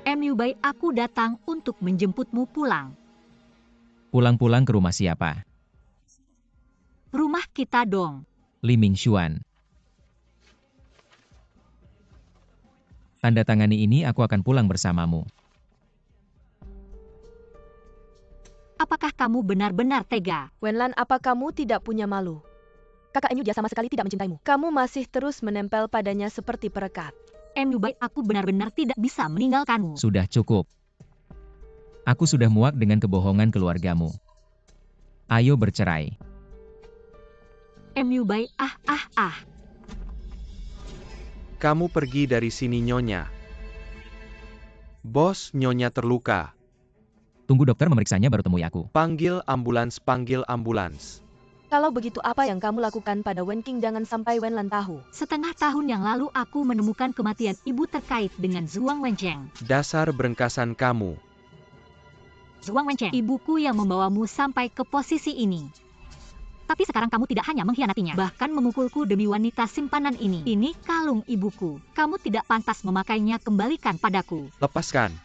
Bai, aku datang untuk menjemputmu pulang. Pulang-pulang ke rumah siapa? Rumah kita dong. Li Mingxuan. Tanda tangani ini, aku akan pulang bersamamu. Apakah kamu benar-benar tega? Wenlan, apa kamu tidak punya malu? Kakak Enyu sama sekali tidak mencintaimu. Kamu masih terus menempel padanya seperti perekat. Bai, aku benar-benar tidak bisa meninggalkanmu. Sudah cukup. Aku sudah muak dengan kebohongan keluargamu. Ayo bercerai. Bai, Kamu pergi dari sini, Nyonya. Bos, Nyonya terluka. Tunggu dokter memeriksanya baru temui aku. Panggil ambulans, panggil ambulans. Kalau begitu apa yang kamu lakukan pada Wen Qing jangan sampai Wenlan tahu. Setengah tahun yang lalu aku menemukan kematian ibu terkait dengan Zhuang Wencheng. Dasar berengkasan kamu. Zhuang Wencheng, ibuku yang membawamu sampai ke posisi ini. Tapi sekarang kamu tidak hanya mengkhianatinya, bahkan memukulku demi wanita simpanan ini. Ini kalung ibuku. Kamu tidak pantas memakainya, kembalikan padaku. Lepaskan.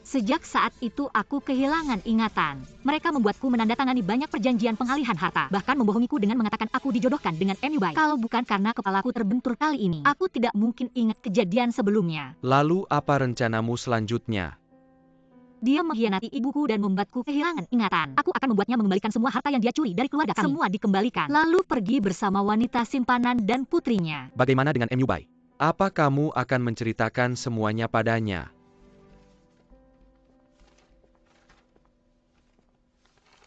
Sejak saat itu aku kehilangan ingatan. Mereka membuatku menandatangani banyak perjanjian pengalihan harta. Bahkan membohongiku dengan mengatakan aku dijodohkan dengan Bai. Kalau bukan karena kepalaku terbentur kali ini, aku tidak mungkin ingat kejadian sebelumnya. Lalu apa rencanamu selanjutnya? Dia mengkhianati ibuku dan membuatku kehilangan ingatan. Aku akan membuatnya mengembalikan semua harta yang dia curi dari keluarga kami. Semua dikembalikan. Lalu pergi bersama wanita simpanan dan putrinya. Bagaimana dengan Bai? Apa kamu akan menceritakan semuanya padanya?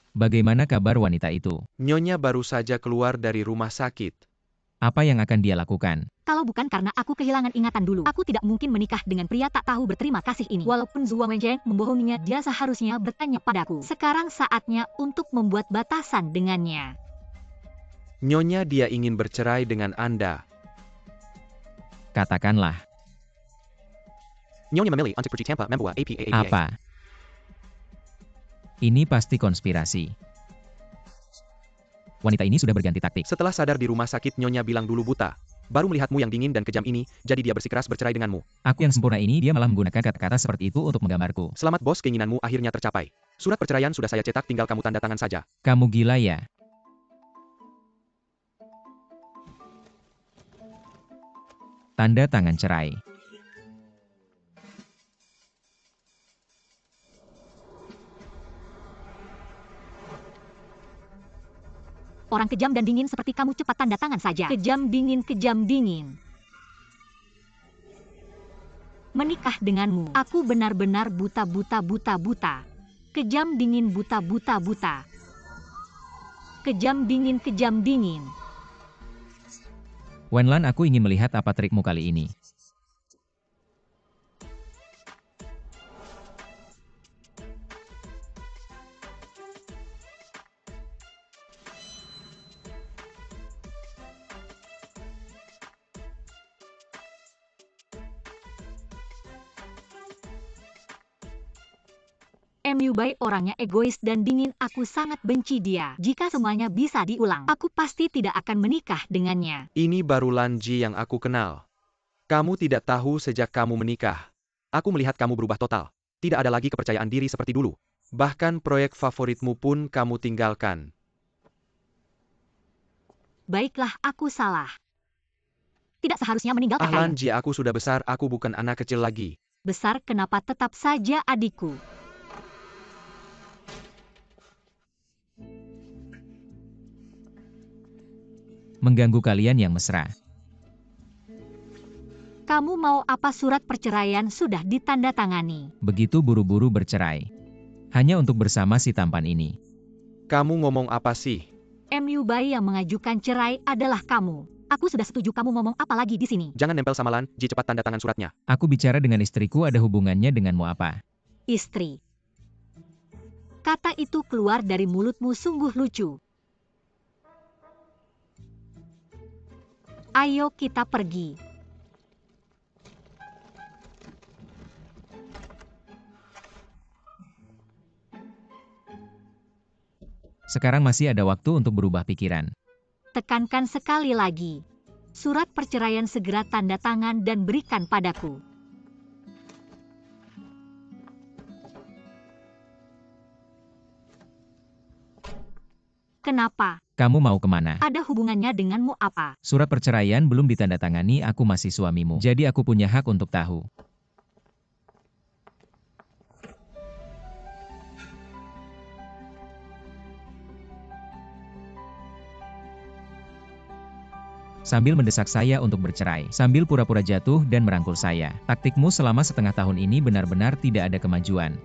Bagaimana kabar wanita itu? Nyonya baru saja keluar dari rumah sakit. Apa yang akan dia lakukan? Kalau bukan karena aku kehilangan ingatan dulu, aku tidak mungkin menikah dengan pria tak tahu berterima kasih ini. Walaupun Zhuang Wencheng membohonginya, dia seharusnya bertanya padaku. Sekarang saatnya untuk membuat batasan dengannya. Nyonya, dia ingin bercerai dengan Anda. Katakanlah. Nyonya memilih untuk pergi tanpa membawa APA. Apa? Ini pasti konspirasi. Wanita ini sudah berganti taktik. Setelah sadar di rumah sakit, Nyonya bilang dulu buta. Baru melihatmu yang dingin dan kejam ini, jadi dia bersikeras bercerai denganmu. Aku yang sempurna ini, dia malah menggunakan kata-kata seperti itu untuk menggambarku. Selamat bos, keinginanmu akhirnya tercapai. Surat perceraian sudah saya cetak, tinggal kamu tanda tangan saja. Kamu gila ya? Tanda tangan cerai. Orang kejam dan dingin seperti kamu cepat tanda tangan saja. Kejam dingin, kejam dingin. Menikah denganmu, aku benar-benar buta. Kejam dingin, buta. Kejam dingin, kejam dingin. Wenlan, aku ingin melihat apa trikmu kali ini. Bai orangnya egois dan dingin, aku sangat benci dia. Jika semuanya bisa diulang, aku pasti tidak akan menikah dengannya. Ini baru Lan Ji yang aku kenal. Kamu tidak tahu sejak kamu menikah. Aku melihat kamu berubah total. Tidak ada lagi kepercayaan diri seperti dulu. Bahkan proyek favoritmu pun kamu tinggalkan. Baiklah, aku salah. Tidak seharusnya meninggalkan kalian. Lan Ji, aku sudah besar, aku bukan anak kecil lagi. Besar, kenapa tetap saja adikku? Mengganggu kalian yang mesra. Kamu mau apa? Surat perceraian sudah ditandatangani. Begitu buru-buru bercerai. Hanya untuk bersama si tampan ini. Kamu ngomong apa sih? Bai yang mengajukan cerai adalah kamu. Aku sudah setuju, kamu ngomong apa lagi di sini? Jangan nempel sama Lan Ji, cepat tanda tangan suratnya. Aku bicara dengan istriku, ada hubungannya denganmu apa? Istri. Kata itu keluar dari mulutmu sungguh lucu. Ayo kita pergi. Sekarang masih ada waktu untuk berubah pikiran. Tekankan sekali lagi. Surat perceraian segera tanda tangan dan berikan padaku. Kenapa? Kamu mau kemana? Ada hubungannya denganmu apa? Surat perceraian belum ditandatangani, aku masih suamimu. Jadi aku punya hak untuk tahu. Sambil mendesak saya untuk bercerai, sambil pura-pura jatuh dan merangkul saya. Taktikmu selama setengah tahun ini benar-benar tidak ada kemajuan.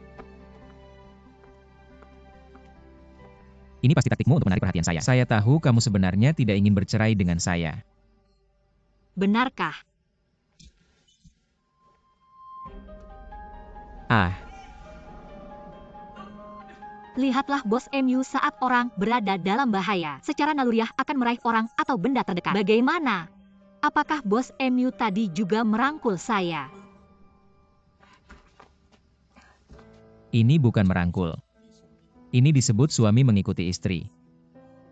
Ini pasti taktikmu untuk menarik perhatian saya. Saya tahu kamu sebenarnya tidak ingin bercerai dengan saya. Benarkah? Ah, Lihatlah bos MU saat orang berada dalam bahaya. Secara naluriah akan meraih orang atau benda terdekat. Bagaimana? Apakah bos MU tadi juga merangkul saya? ini bukan merangkul. Ini disebut suami mengikuti istri.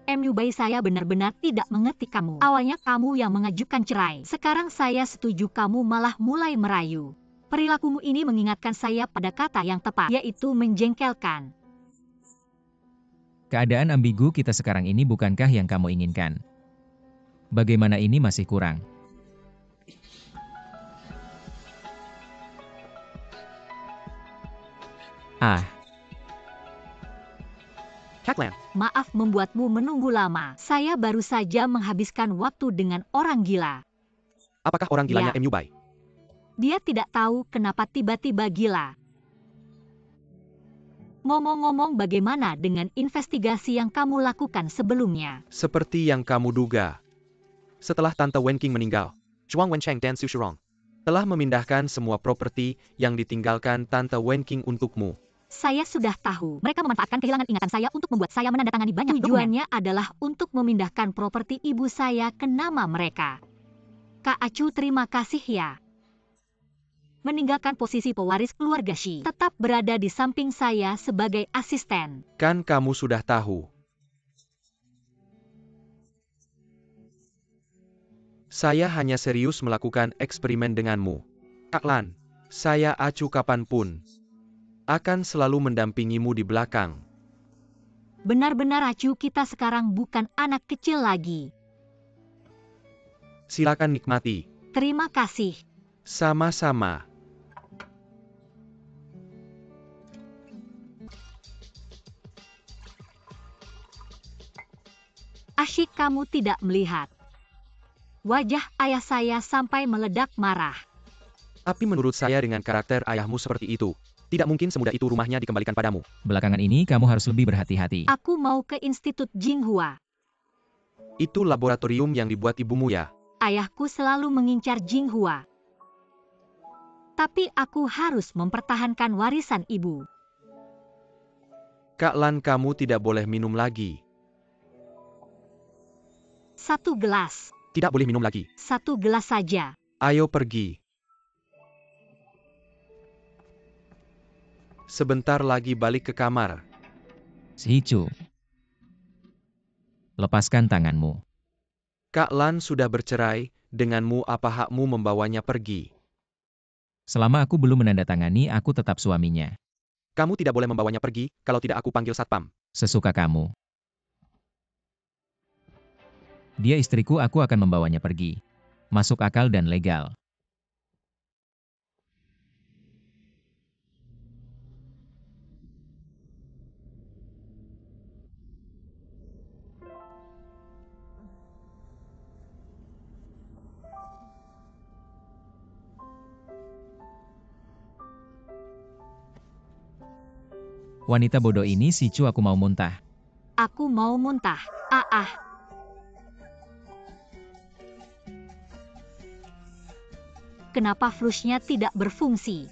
MU bayi saya benar-benar tidak mengerti kamu. Awalnya kamu yang mengajukan cerai. Sekarang saya setuju, kamu malah mulai merayu. Perilakumu ini mengingatkan saya pada kata yang tepat, yaitu menjengkelkan. Keadaan ambigu kita sekarang ini bukankah yang kamu inginkan? Bagaimana ini masih kurang? Ah, Kaklan, Maaf membuatmu menunggu lama. Saya baru saja menghabiskan waktu dengan orang gila. apakah orang gilanya Ya. MU Bai? Dia tidak tahu kenapa tiba-tiba gila. Ngomong-ngomong, bagaimana dengan investigasi yang kamu lakukan sebelumnya? Seperti yang kamu duga. Setelah Tante Wen Qing meninggal, Zhuang Wencheng dan Xu Shirong telah memindahkan semua properti yang ditinggalkan Tante Wen Qing untukmu. Saya sudah tahu. Mereka memanfaatkan kehilangan ingatan saya untuk membuat saya menandatangani banyak dokumen. Tujuannya adalah untuk memindahkan properti ibu saya ke nama mereka. Kak Acu, terima kasih ya. Meninggalkan posisi pewaris keluarga Shi, tetap berada di samping saya sebagai asisten. Kan kamu sudah tahu. Saya hanya serius melakukan eksperimen denganmu. Kaklan, saya Acu kapanpun akan selalu mendampingimu di belakang. Benar-benar Acu, kita sekarang bukan anak kecil lagi. Silakan nikmati. Terima kasih. Sama-sama. Asyik kamu tidak melihat. Wajah ayah saya sampai meledak marah. Tapi menurut saya dengan karakter ayahmu seperti itu, tidak mungkin semudah itu rumahnya dikembalikan padamu. belakangan ini kamu harus lebih berhati-hati. Aku mau ke Institut Jinghua. Itu laboratorium yang dibuat ibumu ya? Ayahku selalu mengincar Jinghua. Tapi aku harus mempertahankan warisan ibu. Kak Lan, kamu tidak boleh minum lagi. 1 gelas. Tidak boleh minum lagi. 1 gelas saja. Ayo pergi. Sebentar lagi balik ke kamar. Shichu, lepaskan tanganmu. Kak Lan sudah bercerai, denganmu apa hakmu membawanya pergi? Selama aku belum menandatangani, aku tetap suaminya. Kamu tidak boleh membawanya pergi, kalau tidak aku panggil satpam. Sesuka kamu. Dia istriku, aku akan membawanya pergi. Masuk akal dan legal. Wanita bodoh ini, Shichu, aku mau muntah. Aku mau muntah. Kenapa flushnya tidak berfungsi?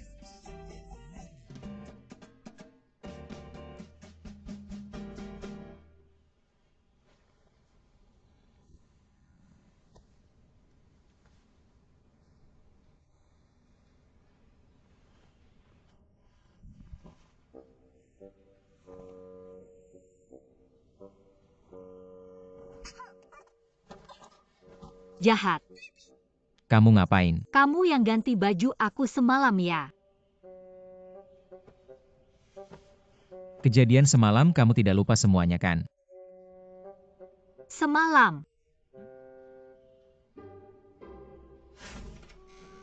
Jahat. Kamu ngapain? Kamu yang ganti baju aku semalam ya? Kejadian semalam kamu tidak lupa semuanya kan? Semalam.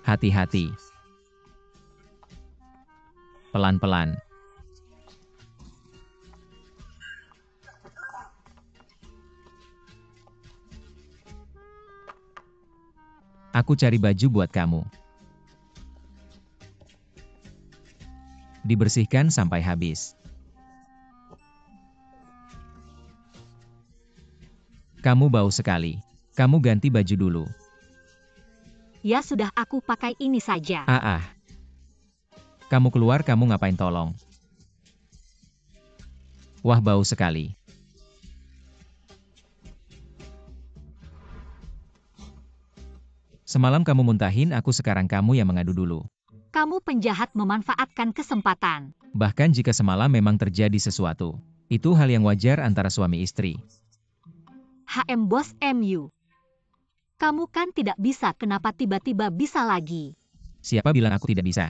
Hati-hati. Pelan-pelan. Aku cari baju buat kamu. Dibersihkan sampai habis. Kamu bau sekali. Kamu ganti baju dulu. Ya sudah, aku pakai ini saja. Kamu keluar, kamu ngapain tolong? Wah, bau sekali. Semalam kamu muntahin aku, sekarang kamu yang mengadu dulu. Kamu penjahat memanfaatkan kesempatan. Bahkan jika semalam memang terjadi sesuatu, itu hal yang wajar antara suami istri. Bos MU. Kamu kan tidak bisa, kenapa tiba-tiba bisa lagi? Siapa bilang aku tidak bisa?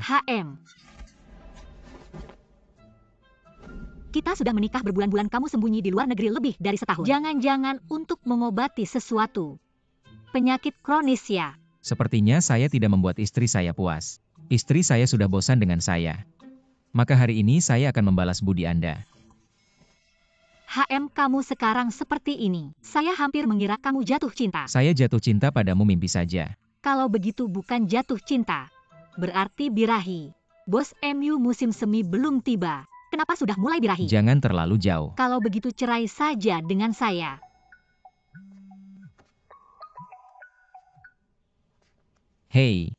Kita sudah menikah berbulan-bulan, kamu sembunyi di luar negeri lebih dari setahun. Jangan-jangan untuk mengobati sesuatu penyakit kronis ya? Sepertinya saya tidak membuat istri saya puas. Istri saya sudah bosan dengan saya. Maka hari ini saya akan membalas budi Anda. Kamu sekarang seperti ini. Saya hampir mengira kamu jatuh cinta. Saya jatuh cinta padamu, mimpi saja. Kalau begitu bukan jatuh cinta, berarti birahi. Bos MU, musim semi belum tiba. Kenapa sudah mulai birahi? Jangan terlalu jauh. Kalau begitu cerai saja dengan saya. Hei.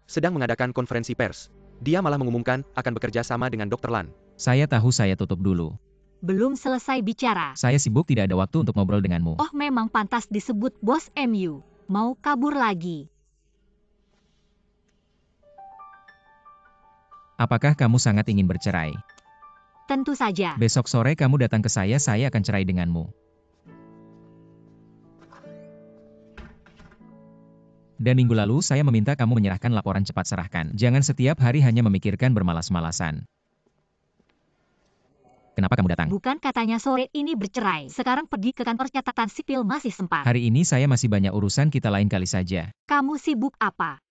Sedang mengadakan konferensi pers. Dia malah mengumumkan akan bekerja sama dengan Dr. Lan. Saya tahu, saya tutup dulu. Belum selesai bicara. Saya sibuk, tidak ada waktu untuk ngobrol denganmu. Oh, memang pantas disebut bos MU. Mau kabur lagi? Apakah kamu sangat ingin bercerai? Tentu saja. Besok sore kamu datang ke saya akan cerai denganmu. Dan minggu lalu saya meminta kamu menyerahkan laporan, cepat serahkan. Jangan setiap hari hanya memikirkan bermalas-malasan. Kenapa kamu datang? Bukan katanya sore ini bercerai. Sekarang pergi ke kantor catatan sipil, masih sempat. Hari ini saya masih banyak urusan, kita lain kali saja. Kamu sibuk apa?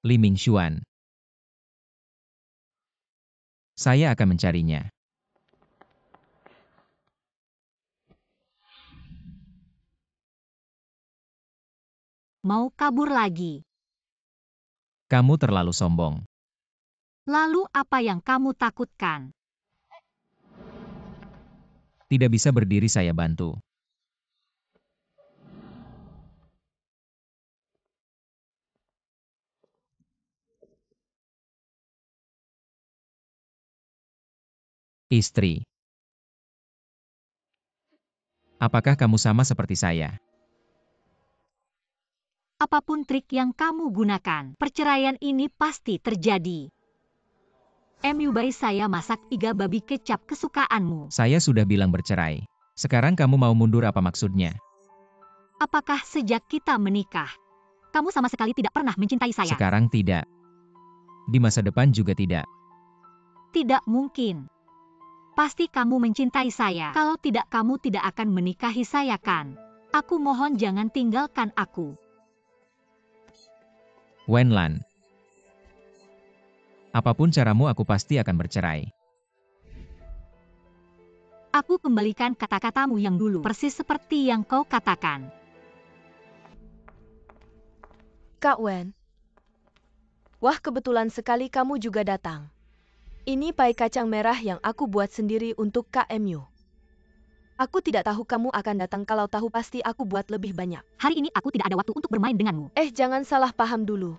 Li Mingxuan. Saya akan mencarinya. Mau kabur lagi? Kamu terlalu sombong. Lalu apa yang kamu takutkan? Tidak bisa berdiri, saya bantu. Istri. Apakah kamu sama seperti saya? Apapun trik yang kamu gunakan, perceraian ini pasti terjadi. MU, bayi saya masak iga babi kecap kesukaanmu. Saya sudah bilang bercerai. Sekarang kamu mau mundur, apa maksudnya? Apakah sejak kita menikah, kamu sama sekali tidak pernah mencintai saya? Sekarang tidak. Di masa depan juga tidak. Tidak mungkin. Pasti kamu mencintai saya. Kalau tidak, kamu tidak akan menikahi saya kan? Aku mohon jangan tinggalkan aku. Wenlan. Apapun caramu, aku pasti akan bercerai. Aku kembalikan kata-katamu yang dulu, persis seperti yang kau katakan. Kak Wen. Wah, kebetulan sekali kamu juga datang. Ini pai kacang merah yang aku buat sendiri untuk Kak MU. Aku tidak tahu kamu akan datang, kalau tahu pasti aku buat lebih banyak. Hari ini aku tidak ada waktu untuk bermain denganmu. Jangan salah paham dulu.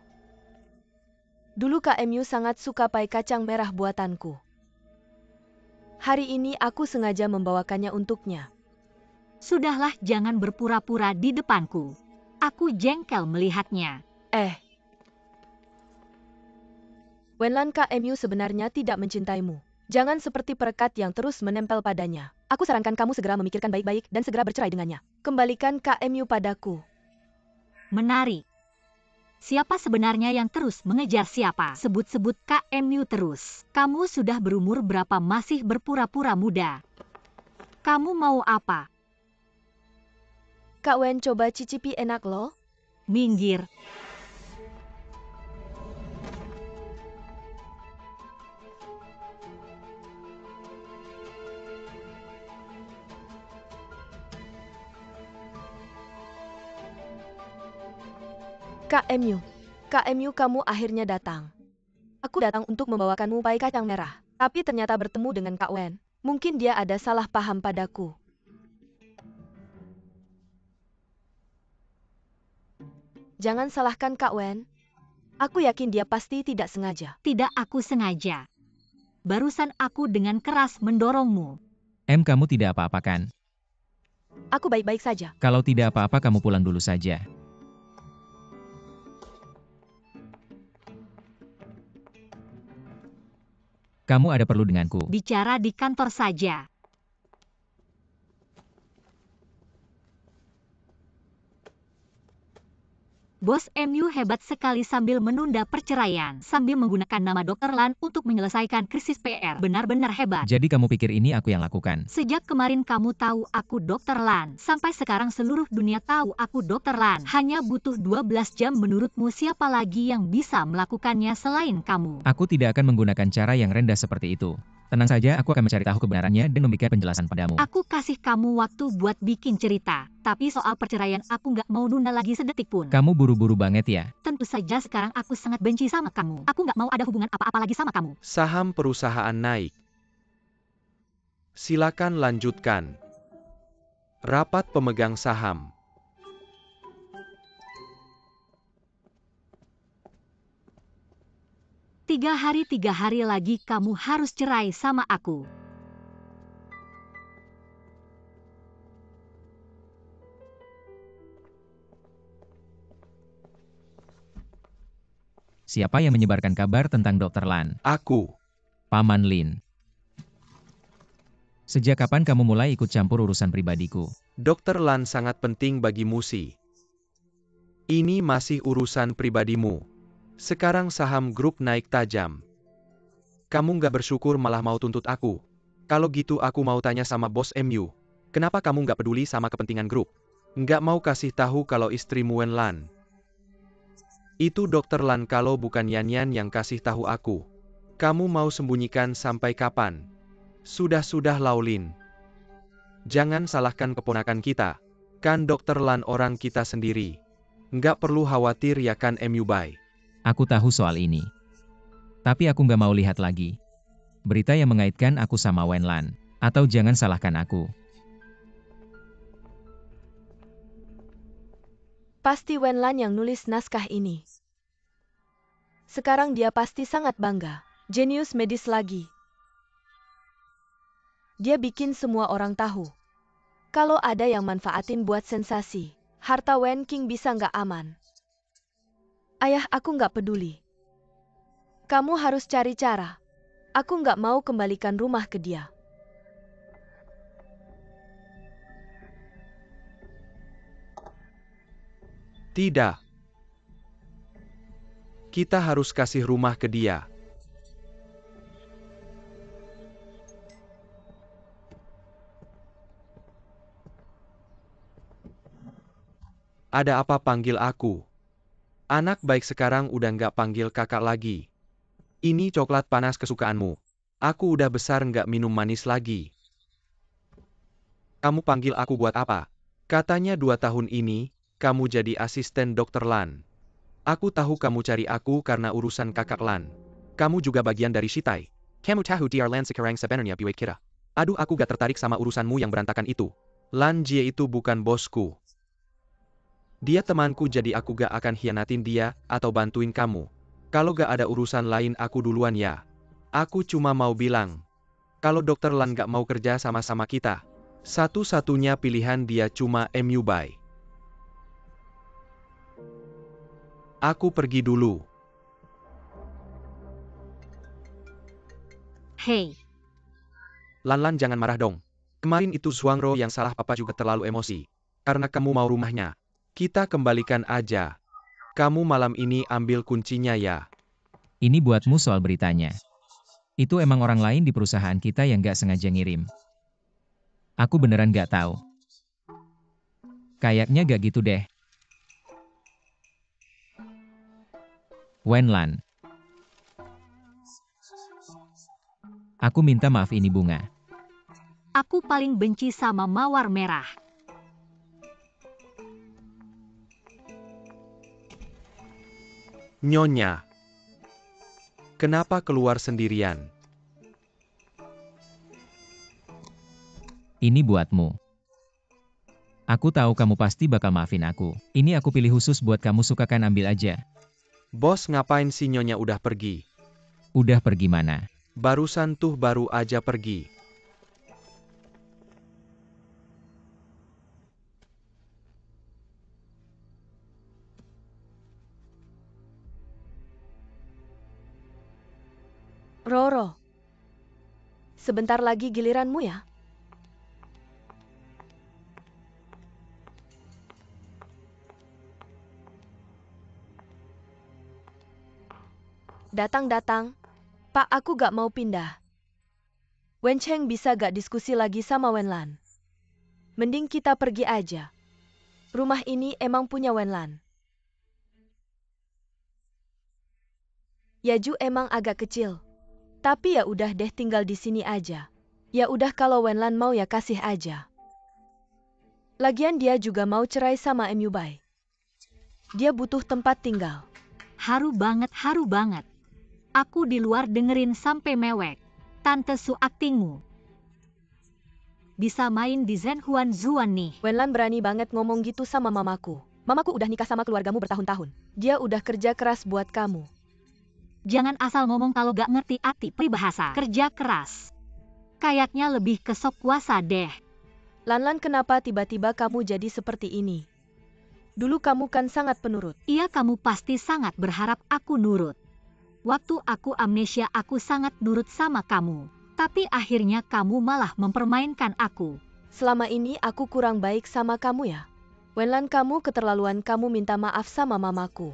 Dulu Kak MU sangat suka pai kacang merah buatanku. Hari ini aku sengaja membawakannya untuknya. Sudahlah, jangan berpura-pura di depanku. Aku jengkel melihatnya. Wenlan, Kak MU sebenarnya tidak mencintaimu. Jangan seperti perekat yang terus menempel padanya. Aku sarankan kamu segera memikirkan baik-baik dan segera bercerai dengannya. Kembalikan Kak MU padaku. Menarik. Siapa sebenarnya yang terus mengejar siapa? Sebut-sebut Kak MU terus. Kamu sudah berumur berapa, masih berpura-pura muda? Kamu mau apa? Kak Wen coba cicipi enak loh. Minggir. Kak MU kamu akhirnya datang. Aku datang untuk membawakanmu pai kacang merah. Tapi ternyata bertemu dengan Kak Wen. Mungkin dia ada salah paham padaku. Jangan salahkan Kak Wen. Aku yakin dia pasti tidak sengaja. Tidak, aku sengaja. Barusan aku dengan keras mendorongmu. Kamu tidak apa-apa kan? Aku baik-baik saja. Kalau tidak apa-apa kamu pulang dulu saja. Kamu ada perlu denganku? Bicara di kantor saja. Bos MU hebat sekali sambil menunda perceraian, sambil menggunakan nama Dr. Lan untuk menyelesaikan krisis PR. Benar-benar hebat. Jadi kamu pikir ini aku yang lakukan? Sejak kemarin kamu tahu aku Dr. Lan, sampai sekarang seluruh dunia tahu aku Dr. Lan. Hanya butuh 12 jam. Menurutmu siapa lagi yang bisa melakukannya selain kamu? Aku tidak akan menggunakan cara yang rendah seperti itu. Tenang saja, aku akan mencari tahu kebenarannya dan memberikan penjelasan padamu. Aku kasih kamu waktu buat bikin cerita. Tapi soal perceraian aku nggak mau nunda lagi sedetik pun. Kamu buru-buru banget ya? Tentu saja sekarang aku sangat benci sama kamu. Aku nggak mau ada hubungan apa-apa lagi sama kamu. Saham perusahaan naik. Silakan lanjutkan. Rapat pemegang saham. Tiga hari lagi kamu harus cerai sama aku. Siapa yang menyebarkan kabar tentang Dr. Lan? Aku. Paman Lin. Sejak kapan kamu mulai ikut campur urusan pribadiku? Dr. Lan sangat penting bagi Musi. Ini masih urusan pribadimu. Sekarang saham grup naik tajam. Kamu nggak bersyukur malah mau tuntut aku. Kalau gitu aku mau tanya sama bos MU. Kenapa kamu nggak peduli sama kepentingan grup? Nggak mau kasih tahu kalau istrimu Wen Lan. Itu Dr. Lan kalau bukan Yan Yan yang kasih tahu aku. Kamu mau sembunyikan sampai kapan? Sudah-sudah Laulin. Jangan salahkan keponakan kita. Kan Dr. Lan orang kita sendiri. Nggak perlu khawatir ya kan MU Bai. Aku tahu soal ini. Tapi aku nggak mau lihat lagi berita yang mengaitkan aku sama Wen Lan. Atau jangan salahkan aku. Pasti Wen Lan yang nulis naskah ini. Sekarang dia pasti sangat bangga. Jenius medis lagi. Dia bikin semua orang tahu. Kalau ada yang manfaatin buat sensasi, harta Wen King bisa nggak aman. Ayah, aku nggak peduli. Kamu harus cari cara. Aku nggak mau kembalikan rumah ke dia. Tidak. Kita harus kasih rumah ke dia. Ada apa panggil aku? Anak baik sekarang udah nggak panggil kakak lagi. Ini coklat panas kesukaanmu. Aku udah besar nggak minum manis lagi. Kamu panggil aku buat apa? Katanya 2 tahun ini, kamu jadi asisten Dr. Lan. Aku tahu kamu cari aku karena urusan kakak Lan. Kamu juga bagian dari Shitai. Kamu tahu Dr. Lan sekarang sebenarnya buat kita. Aduh, aku gak tertarik sama urusanmu yang berantakan itu. Lan Jie itu bukan bosku. Dia temanku, jadi aku gak akan hianatin dia atau bantuin kamu. Kalau gak ada urusan lain aku duluan ya. Aku cuma mau bilang. Kalau Dr. Lan gak mau kerja sama-sama kita, satu-satunya pilihan dia cuma MU Bai. Aku pergi dulu. Hei, Lan jangan marah dong. Kemarin itu Zhuangro yang salah, papa juga terlalu emosi. Karena kamu mau rumahnya. Kita kembalikan aja. Kamu malam ini ambil kuncinya ya. Ini buatmu soal beritanya. Itu emang orang lain di perusahaan kita yang gak sengaja ngirim. Aku beneran gak tahu. Kayaknya gak gitu deh. Wenlan. Aku minta maaf ini bunga. Aku paling benci sama mawar merah. Nyonya. Kenapa keluar sendirian? Ini buatmu. Aku tahu kamu pasti bakal maafin aku. Ini aku pilih khusus buat kamu, sukakan ambil aja. Bos, ngapain si Nyonya udah pergi? Udah pergi mana? Barusan tuh baru aja pergi. Roro. Sebentar lagi giliranmu ya. Datang-datang. Pak, aku gak mau pindah. Wen Cheng bisa gak diskusi lagi sama Wenlan? Mending kita pergi aja. Rumah ini emang punya Wenlan. Yaju emang agak kecil. Tapi ya udah deh, tinggal di sini aja. Ya udah, kalau Wenlan mau ya kasih aja. Lagian dia juga mau cerai sama MU Bai. Dia butuh tempat tinggal. Haru banget, haru banget. Aku di luar dengerin sampai mewek. Tante Su aktingmu. Bisa main di Zhenhuan Zuan nih. Wenlan berani banget ngomong gitu sama mamaku. Mamaku udah nikah sama keluargamu bertahun-tahun. Dia udah kerja keras buat kamu. Jangan asal ngomong kalau gak ngerti arti peribahasa. Kerja keras. Kayaknya lebih ke sok kuasa deh. Lanlan, kenapa tiba-tiba kamu jadi seperti ini? Dulu kamu kan sangat penurut. Iya, kamu pasti sangat berharap aku nurut. Waktu aku amnesia aku sangat nurut sama kamu. Tapi akhirnya kamu malah mempermainkan aku. Selama ini aku kurang baik sama kamu ya? Wenlan, kamu keterlaluan, kamu minta maaf sama mamaku.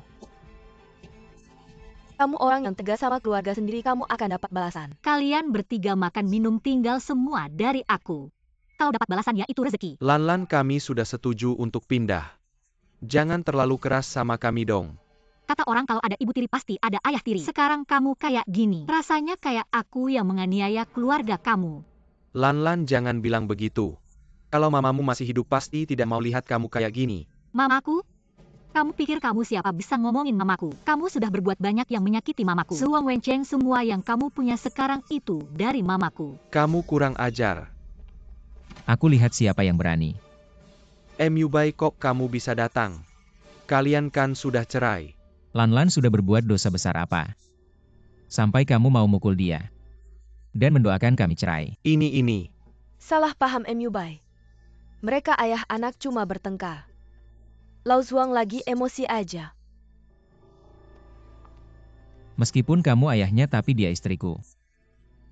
Kamu orang yang tegas sama keluarga sendiri, kamu akan dapat balasan. Kalian bertiga makan minum tinggal semua dari aku. Kalau dapat balasan ya itu rezeki. Lanlan, kami sudah setuju untuk pindah. Jangan terlalu keras sama kami dong. Kata orang kalau ada ibu tiri pasti ada ayah tiri. Sekarang kamu kayak gini. Rasanya kayak aku yang menganiaya keluarga kamu. Lanlan, jangan bilang begitu. Kalau mamamu masih hidup pasti tidak mau lihat kamu kayak gini. Mamaku? Kamu pikir kamu siapa bisa ngomongin mamaku? Kamu sudah berbuat banyak yang menyakiti mamaku. Suang Wencheng, semua yang kamu punya sekarang itu dari mamaku. Kamu kurang ajar. Aku lihat siapa yang berani. MU Bai, kok kamu bisa datang? Kalian kan sudah cerai. Lanlan sudah berbuat dosa besar apa? Sampai kamu mau mukul dia. Dan mendoakan kami cerai. Ini. Salah paham MU Bai. Mereka ayah anak cuma bertengkar. Lau Zuang lagi emosi aja. Meskipun kamu ayahnya tapi dia istriku.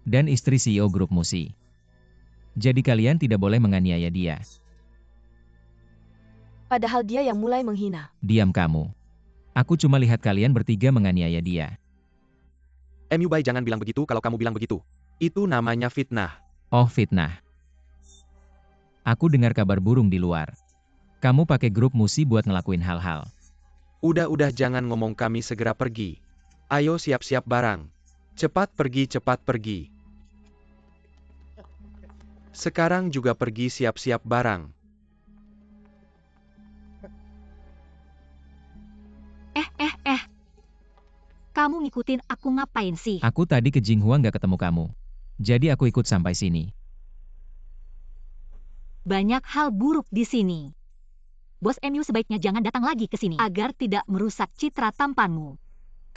Dan istri CEO grup Musi. Jadi kalian tidak boleh menganiaya dia. Padahal dia yang mulai menghina. Diam kamu. Aku cuma lihat kalian bertiga menganiaya dia. MU Bai, jangan bilang begitu. Kalau kamu bilang begitu, itu namanya fitnah. Oh, fitnah. Aku dengar kabar burung di luar. Kamu pakai grup Musi buat ngelakuin hal-hal. Udah, jangan ngomong, kami segera pergi. Ayo siap-siap barang. Cepat pergi. Sekarang juga pergi siap-siap barang. Kamu ngikutin aku ngapain sih? Aku tadi ke Jinghua nggak ketemu kamu. Jadi aku ikut sampai sini. Banyak hal buruk di sini. Bos MU sebaiknya jangan datang lagi ke sini agar tidak merusak citra tampanmu.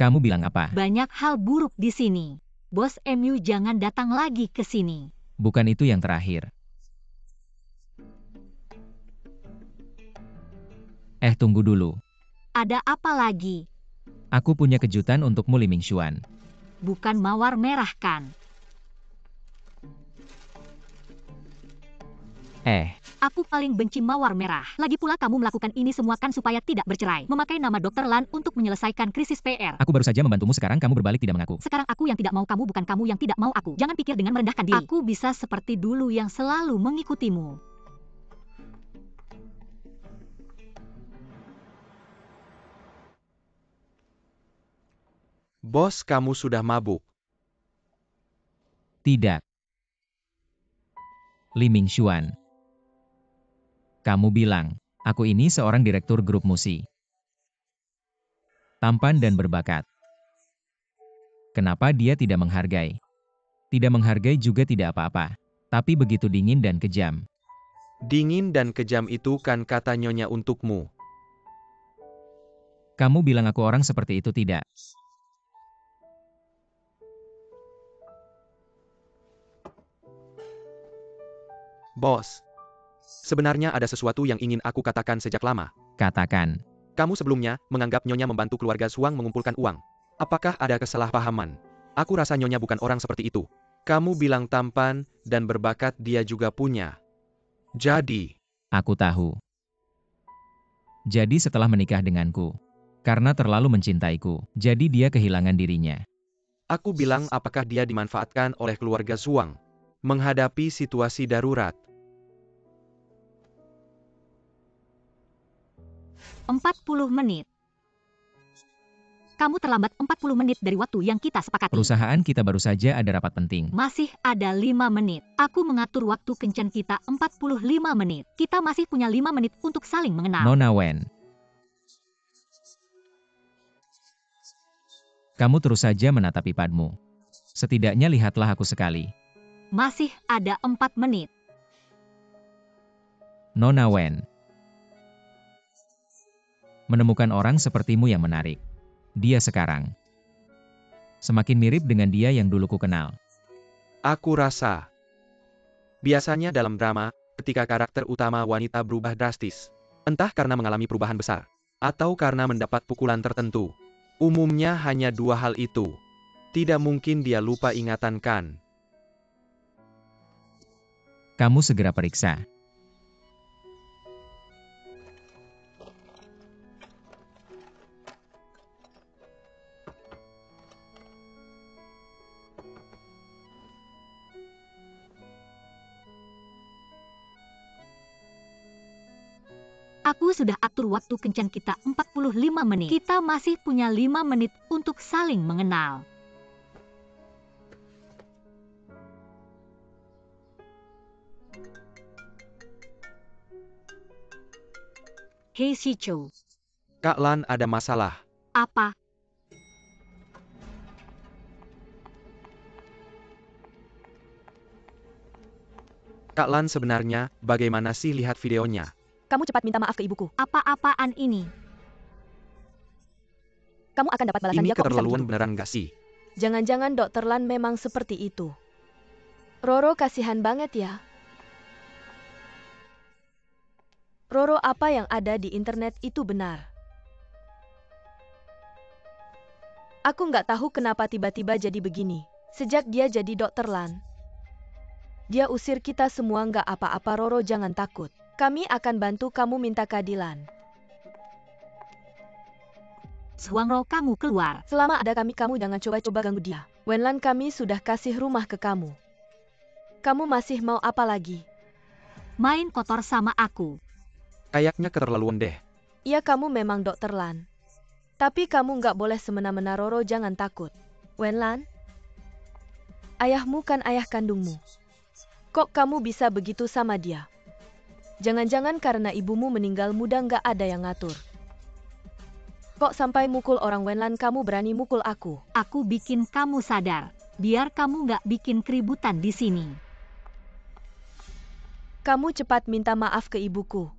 Kamu bilang apa? Banyak hal buruk di sini. Bos MU jangan datang lagi ke sini. Bukan itu yang terakhir. Tunggu dulu. Ada apa lagi? Aku punya kejutan untukmu, Li Mingxuan. Bukan mawar merah kan? Aku paling benci mawar merah. Lagi pula kamu melakukan ini semua kan supaya tidak bercerai. Memakai nama Dr. Lan untuk menyelesaikan krisis PR. Aku baru saja membantumu, sekarang kamu berbalik tidak mengaku. Sekarang aku yang tidak mau kamu, bukan kamu yang tidak mau aku. Jangan pikir dengan merendahkan diri. Aku bisa seperti dulu yang selalu mengikutimu. Bos, kamu sudah mabuk. Tidak. Li Mingxuan. Kamu bilang, aku ini seorang direktur grup musik. Tampan dan berbakat. Kenapa dia tidak menghargai? Tidak menghargai juga tidak apa-apa. Tapi begitu dingin dan kejam. Dingin dan kejam itu kan kata Nyonya untukmu. Kamu bilang aku orang seperti itu tidak? Bos, sebenarnya ada sesuatu yang ingin aku katakan sejak lama. Katakan. Kamu sebelumnya menganggap Nyonya membantu keluarga Suang mengumpulkan uang. Apakah ada kesalahpahaman? Aku rasa Nyonya bukan orang seperti itu. Kamu bilang tampan dan berbakat dia juga punya. Jadi, Aku tahu. Jadi setelah menikah denganku, karena terlalu mencintaiku, jadi dia kehilangan dirinya. aku bilang apakah dia dimanfaatkan oleh keluarga Suang menghadapi situasi darurat. 40 menit. Kamu terlambat 40 menit dari waktu yang kita sepakati. Perusahaan kita baru saja ada rapat penting. Masih ada 5 menit. Aku mengatur waktu kencan kita 45 menit. Kita masih punya 5 menit untuk saling mengenal. Nona Wen. Kamu terus saja menatap ipadmu. Setidaknya lihatlah aku sekali. Masih ada 4 menit. Nona Wen. Menemukan orang sepertimu yang menarik. Dia sekarang semakin mirip dengan dia yang dulu ku kenal. Aku rasa, biasanya dalam drama, ketika karakter utama wanita berubah drastis, entah karena mengalami perubahan besar, atau karena mendapat pukulan tertentu, umumnya hanya 2 hal itu. Tidak mungkin dia lupa ingatan kan? Kamu segera periksa. Aku sudah atur waktu kencan kita 45 menit. Kita masih punya 5 menit untuk saling mengenal. Hei Shicho. Kak Lan ada masalah. Apa? Kak Lan sebenarnya, bagaimana sih lihat videonya? Kamu cepat minta maaf ke ibuku. Apa-apaan ini? Kamu akan dapat balasan Ini dia kok bisa keterlaluan begitu. beneran gak sih? Jangan-jangan Dr. Lan memang seperti itu. Roro kasihan banget ya. Roro, apa yang ada di internet itu benar. Aku nggak tahu kenapa tiba-tiba jadi begini. Sejak dia jadi Dr. Lan, dia usir kita semua. Nggak apa-apa Roro, jangan takut. Kami akan bantu kamu minta keadilan. Suangro, kamu keluar. Selama ada kami, kamu jangan coba-coba ganggu dia. Wenlan, kami sudah kasih rumah ke kamu. Kamu masih mau apa lagi? Main kotor sama aku. Kayaknya keterlaluan deh. Iya, kamu memang Dr. Lan. Tapi kamu nggak boleh semena-mena. Roro, jangan takut. Wenlan, ayahmu kan ayah kandungmu. Kok kamu bisa begitu sama dia? Jangan-jangan karena ibumu meninggal muda nggak ada yang ngatur. Kok sampai mukul orang? Wenlan, kamu berani mukul aku. Aku bikin kamu sadar. Biar kamu nggak bikin keributan di sini. Kamu cepat minta maaf ke ibuku.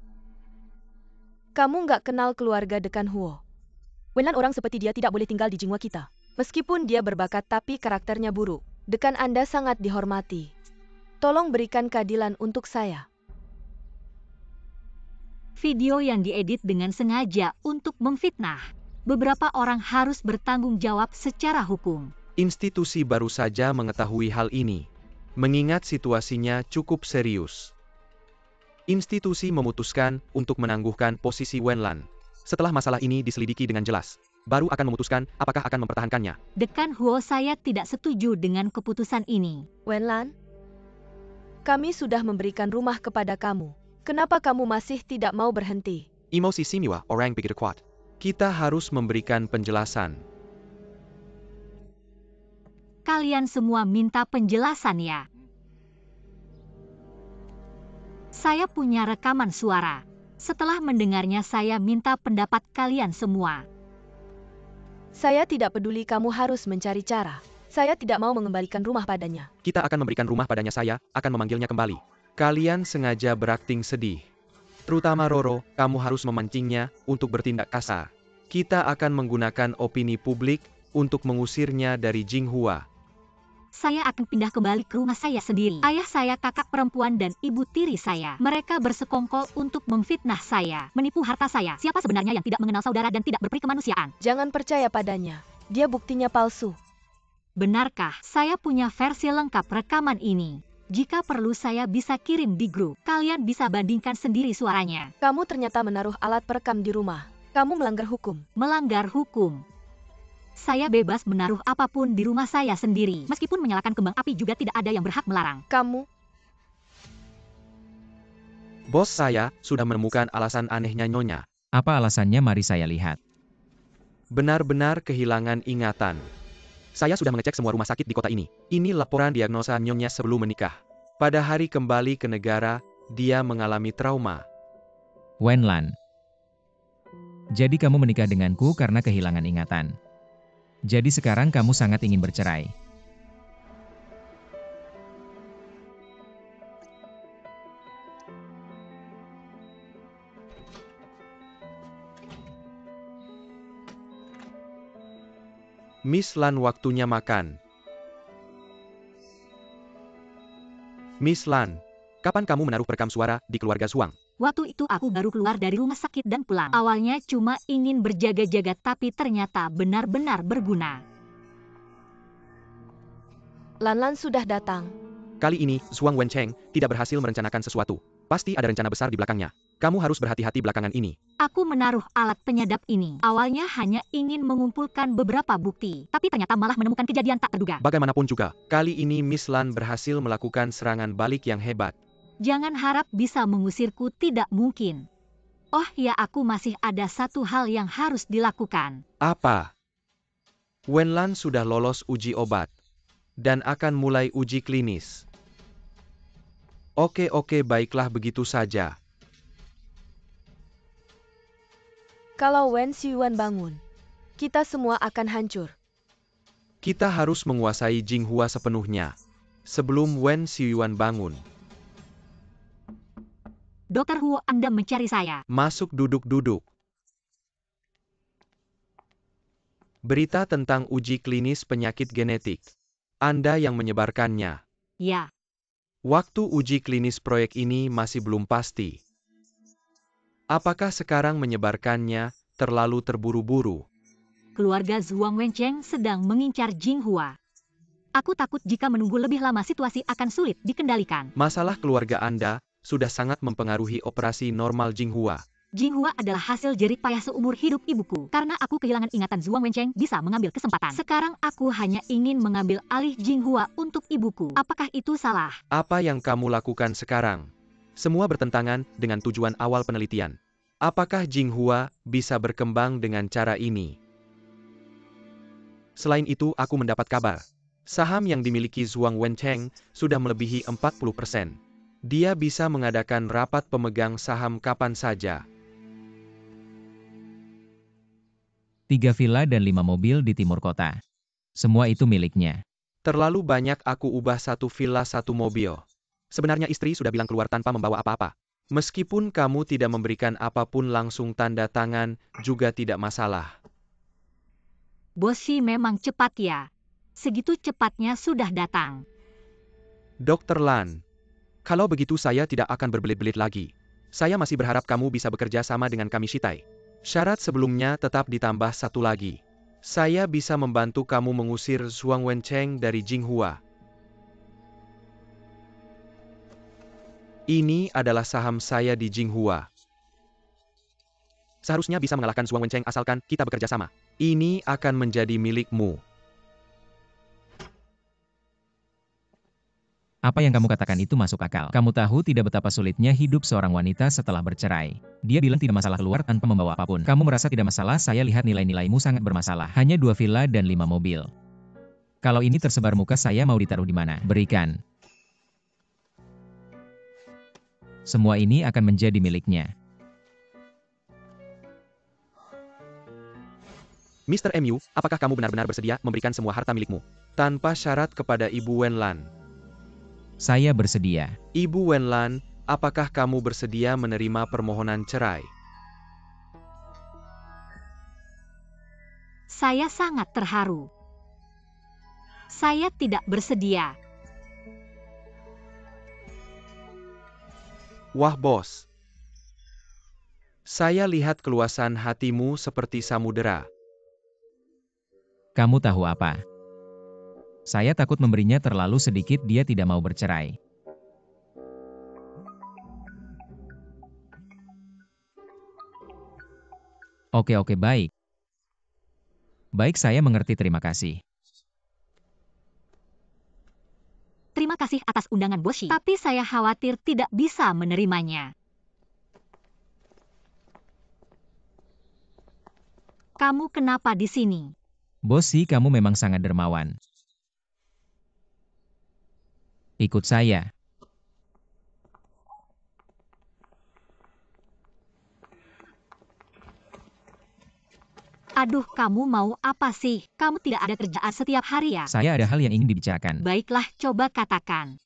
Kamu nggak kenal keluarga Dekan Huo. Wenlan orang seperti dia tidak boleh tinggal di Jinghua kita. Meskipun dia berbakat tapi karakternya buruk. Dekan Anda sangat dihormati. Tolong berikan keadilan untuk saya. Video yang diedit dengan sengaja untuk memfitnah. Beberapa orang harus bertanggung jawab secara hukum. Institusi baru saja mengetahui hal ini, mengingat situasinya cukup serius. Institusi memutuskan untuk menangguhkan posisi Wenlan. Setelah masalah ini diselidiki dengan jelas, baru akan memutuskan apakah akan mempertahankannya. Dekan Huo, saya tidak setuju dengan keputusan ini. Wenlan, kami sudah memberikan rumah kepada kamu. Kenapa kamu masih tidak mau berhenti? Emosi Simiwa, orang pikir kuat. Kita harus memberikan penjelasan. Kalian semua minta penjelasan ya? Saya punya rekaman suara. Setelah mendengarnya saya minta pendapat kalian semua. Saya tidak peduli, kamu harus mencari cara. Saya tidak mau mengembalikan rumah padanya. Kita akan memberikan rumah padanya, saya akan memanggilnya kembali. Kalian sengaja berakting sedih. Terutama Roro, kamu harus memancingnya untuk bertindak kasar. Kita akan menggunakan opini publik untuk mengusirnya dari Jinghua. Saya akan pindah kembali ke rumah saya sendiri. Ayah saya, kakak perempuan, dan ibu tiri saya. Mereka bersekongkol untuk memfitnah saya, menipu harta saya. Siapa sebenarnya yang tidak mengenal saudara dan tidak berperi kemanusiaan? Jangan percaya padanya. Dia buktinya palsu. Benarkah? Saya punya versi lengkap rekaman ini. Jika perlu saya bisa kirim di grup. Kalian bisa bandingkan sendiri suaranya. Kamu ternyata menaruh alat perekam di rumah. Kamu melanggar hukum. Melanggar hukum. Saya bebas menaruh apapun di rumah saya sendiri. Meskipun menyalakan kembang api juga tidak ada yang berhak melarang. Kamu, Bos saya sudah menemukan alasan anehnya Nyonya. Apa alasannya, mari saya lihat. Benar-benar kehilangan ingatan. Saya sudah mengecek semua rumah sakit di kota ini. Ini laporan diagnosa Nyonya sebelum menikah. Pada hari kembali ke negara, dia mengalami trauma. Wenlan. Jadi kamu menikah denganku karena kehilangan ingatan. Jadi sekarang kamu sangat ingin bercerai. Miss Lan, waktunya makan. Miss Lan, kapan kamu menaruh perekam suara di keluarga Zhuang? Waktu itu aku baru keluar dari rumah sakit dan pulang. Awalnya cuma ingin berjaga-jaga tapi ternyata benar-benar berguna. Lanlan sudah datang. Kali ini, Zhuang Wencheng tidak berhasil merencanakan sesuatu. Pasti ada rencana besar di belakangnya. Kamu harus berhati-hati belakangan ini. Aku menaruh alat penyadap ini. Awalnya hanya ingin mengumpulkan beberapa bukti. Tapi ternyata malah menemukan kejadian tak terduga. Bagaimanapun juga, kali ini Miss Lan berhasil melakukan serangan balik yang hebat. Jangan harap bisa mengusirku, tidak mungkin. Oh ya, aku masih ada satu hal yang harus dilakukan. Apa? Wenlan sudah lolos uji obat. Dan akan mulai uji klinis. Oke, baiklah, begitu saja. Kalau Wen Xiyuan bangun, kita semua akan hancur. Kita harus menguasai Jinghua sepenuhnya. Sebelum Wen Xiyuan bangun. Dokter Huo, Anda mencari saya. Masuk, duduk. Berita tentang uji klinis penyakit genetik. Anda yang menyebarkannya. Ya, Waktu uji klinis proyek ini masih belum pasti. Apakah sekarang menyebarkannya terlalu terburu-buru? keluarga Zhuang Wencheng sedang mengincar Jinghua. Aku takut jika menunggu lebih lama situasi akan sulit dikendalikan. Masalah keluarga Anda sudah sangat mempengaruhi operasi normal Jinghua. Jinghua adalah hasil jerih payah seumur hidup ibuku. Karena aku kehilangan ingatan, Zhuang Wencheng bisa mengambil kesempatan. Sekarang aku hanya ingin mengambil alih Jinghua untuk ibuku. Apakah itu salah? Apa yang kamu lakukan sekarang? Semua bertentangan dengan tujuan awal penelitian. Apakah Jinghua bisa berkembang dengan cara ini? Selain itu, aku mendapat kabar. Saham yang dimiliki Zhuang Wencheng sudah melebihi 40%. Dia bisa mengadakan rapat pemegang saham kapan saja. 3 villa dan 5 mobil di timur kota. Semua itu miliknya. Terlalu banyak aku ubah 1 villa 1 mobil. Sebenarnya istri sudah bilang keluar tanpa membawa apa-apa. Meskipun kamu tidak memberikan apapun langsung tanda tangan, juga tidak masalah. Bosi memang cepat ya. Segitu cepatnya sudah datang. Dr. Lan, kalau begitu saya tidak akan berbelit-belit lagi. Saya masih berharap kamu bisa bekerja sama dengan kami Shitai. Syarat sebelumnya tetap ditambah satu lagi. Saya bisa membantu kamu mengusir Zhuang Wencheng dari Jinghua. Ini adalah saham saya di Jinghua. Seharusnya bisa mengalahkan Zhuang Wencheng asalkan kita bekerja sama. Ini akan menjadi milikmu. Apa yang kamu katakan itu masuk akal. Kamu tahu tidak betapa sulitnya hidup seorang wanita setelah bercerai. Dia bilang tidak masalah keluar tanpa membawa apapun. Kamu merasa tidak masalah, saya lihat nilai-nilaimu sangat bermasalah. Hanya 2 villa dan 5 mobil. Kalau ini tersebar muka saya mau ditaruh di mana? Berikan. Semua ini akan menjadi miliknya. Mr. MU, apakah kamu benar-benar bersedia memberikan semua harta milikmu tanpa syarat kepada Ibu Wenlan? Saya bersedia. Ibu Wenlan, apakah kamu bersedia menerima permohonan cerai? Saya sangat terharu. Saya tidak bersedia. Wah bos. Saya lihat keluasan hatimu seperti samudera. Kamu tahu apa? Saya takut memberinya terlalu sedikit, dia tidak mau bercerai. Oke, baik. Baik, saya mengerti, terima kasih. Terima kasih atas undangan Boshi, tapi saya khawatir tidak bisa menerimanya. Kamu kenapa di sini? Bosi, kamu memang sangat dermawan. Ikut saya. Aduh, kamu mau apa sih? Kamu tidak ada kerjaan setiap hari ya? Saya ada hal yang ingin dibicarakan. Baiklah, coba katakan.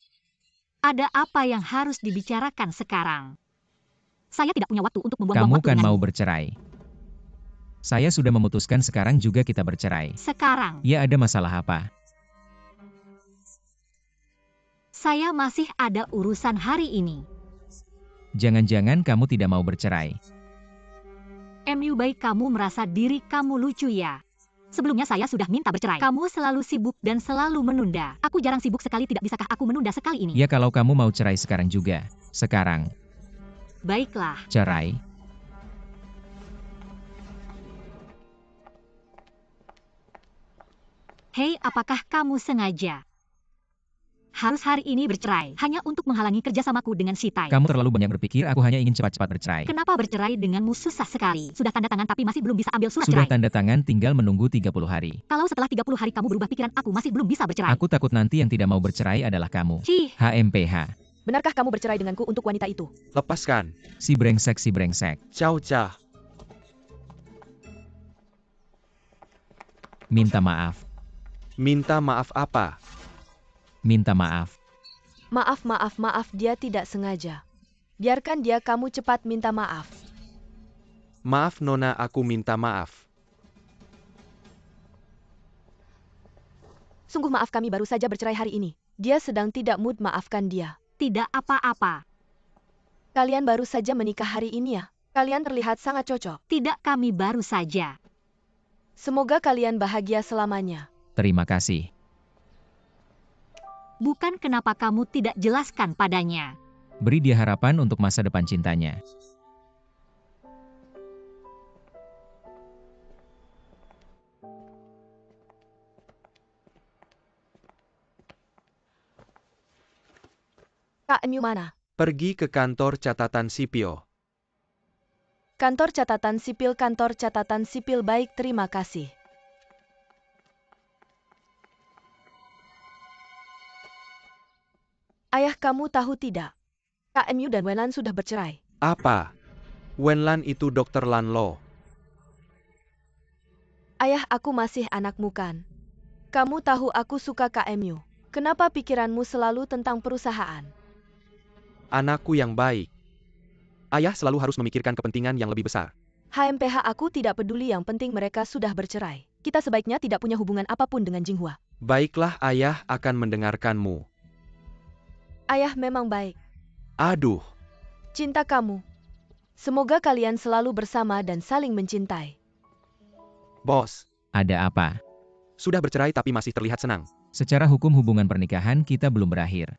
Ada apa yang harus dibicarakan sekarang? Saya tidak punya waktu untuk membuang-buang Kamu waktu kan mau denganmu. bercerai. Saya sudah memutuskan, sekarang juga kita bercerai. Sekarang, Ya, ada masalah apa? saya masih ada urusan hari ini. Jangan-jangan kamu tidak mau bercerai. MU, baik kamu merasa diri kamu lucu ya? Sebelumnya saya sudah minta bercerai. Kamu selalu sibuk dan selalu menunda. Aku jarang sibuk sekali, tidak bisakah aku menunda sekali ini? Ya, kalau kamu mau cerai sekarang juga. Sekarang. Baiklah. Cerai. Hei, apakah kamu sengaja harus hari ini bercerai hanya untuk menghalangi kerjasamaku dengan Shitai? Kamu terlalu banyak berpikir, aku hanya ingin cepat-cepat bercerai. Kenapa bercerai denganmu susah sekali? Sudah tanda tangan tapi masih belum bisa ambil surat Sudah cerai. tanda tangan, tinggal menunggu 30 hari. Kalau setelah 30 hari kamu berubah pikiran, aku masih belum bisa bercerai. Aku takut nanti yang tidak mau bercerai adalah kamu. Cih, HMPH. Benarkah kamu bercerai denganku untuk wanita itu? Lepaskan. Si brengsek. Ciao Cah. Minta maaf. Minta maaf apa? Minta maaf. Maaf, dia tidak sengaja. Biarkan dia, kamu cepat minta maaf. Maaf Nona, aku minta maaf. Sungguh maaf, kami baru saja bercerai hari ini. Dia sedang tidak mood, maafkan dia. tidak apa-apa. Kalian baru saja menikah hari ini ya? Kalian terlihat sangat cocok. Tidak, kami baru saja. Semoga kalian bahagia selamanya. Terima kasih. Bukan kenapa kamu tidak jelaskan padanya. Beri dia harapan untuk masa depan cintanya. Kak Enyu mana? Pergi ke kantor catatan sipil. Kantor catatan sipil, baik, terima kasih. Ayah, kamu tahu tidak? Kak Enyu dan Wenlan sudah bercerai. Apa? Wenlan itu Dr. Lan Lo. Ayah, aku masih anakmu kan? Kamu tahu aku suka Kak Enyu. Kenapa pikiranmu selalu tentang perusahaan? Anakku yang baik. Ayah selalu harus memikirkan kepentingan yang lebih besar. HMPH, aku tidak peduli, yang penting mereka sudah bercerai. Kita sebaiknya tidak punya hubungan apapun dengan Jinghua. Baiklah, ayah akan mendengarkanmu. Ayah memang baik. Aduh, Cinta kamu. Semoga kalian selalu bersama dan saling mencintai. bos. Ada apa? Sudah bercerai tapi masih terlihat senang. Secara hukum hubungan pernikahan kita belum berakhir.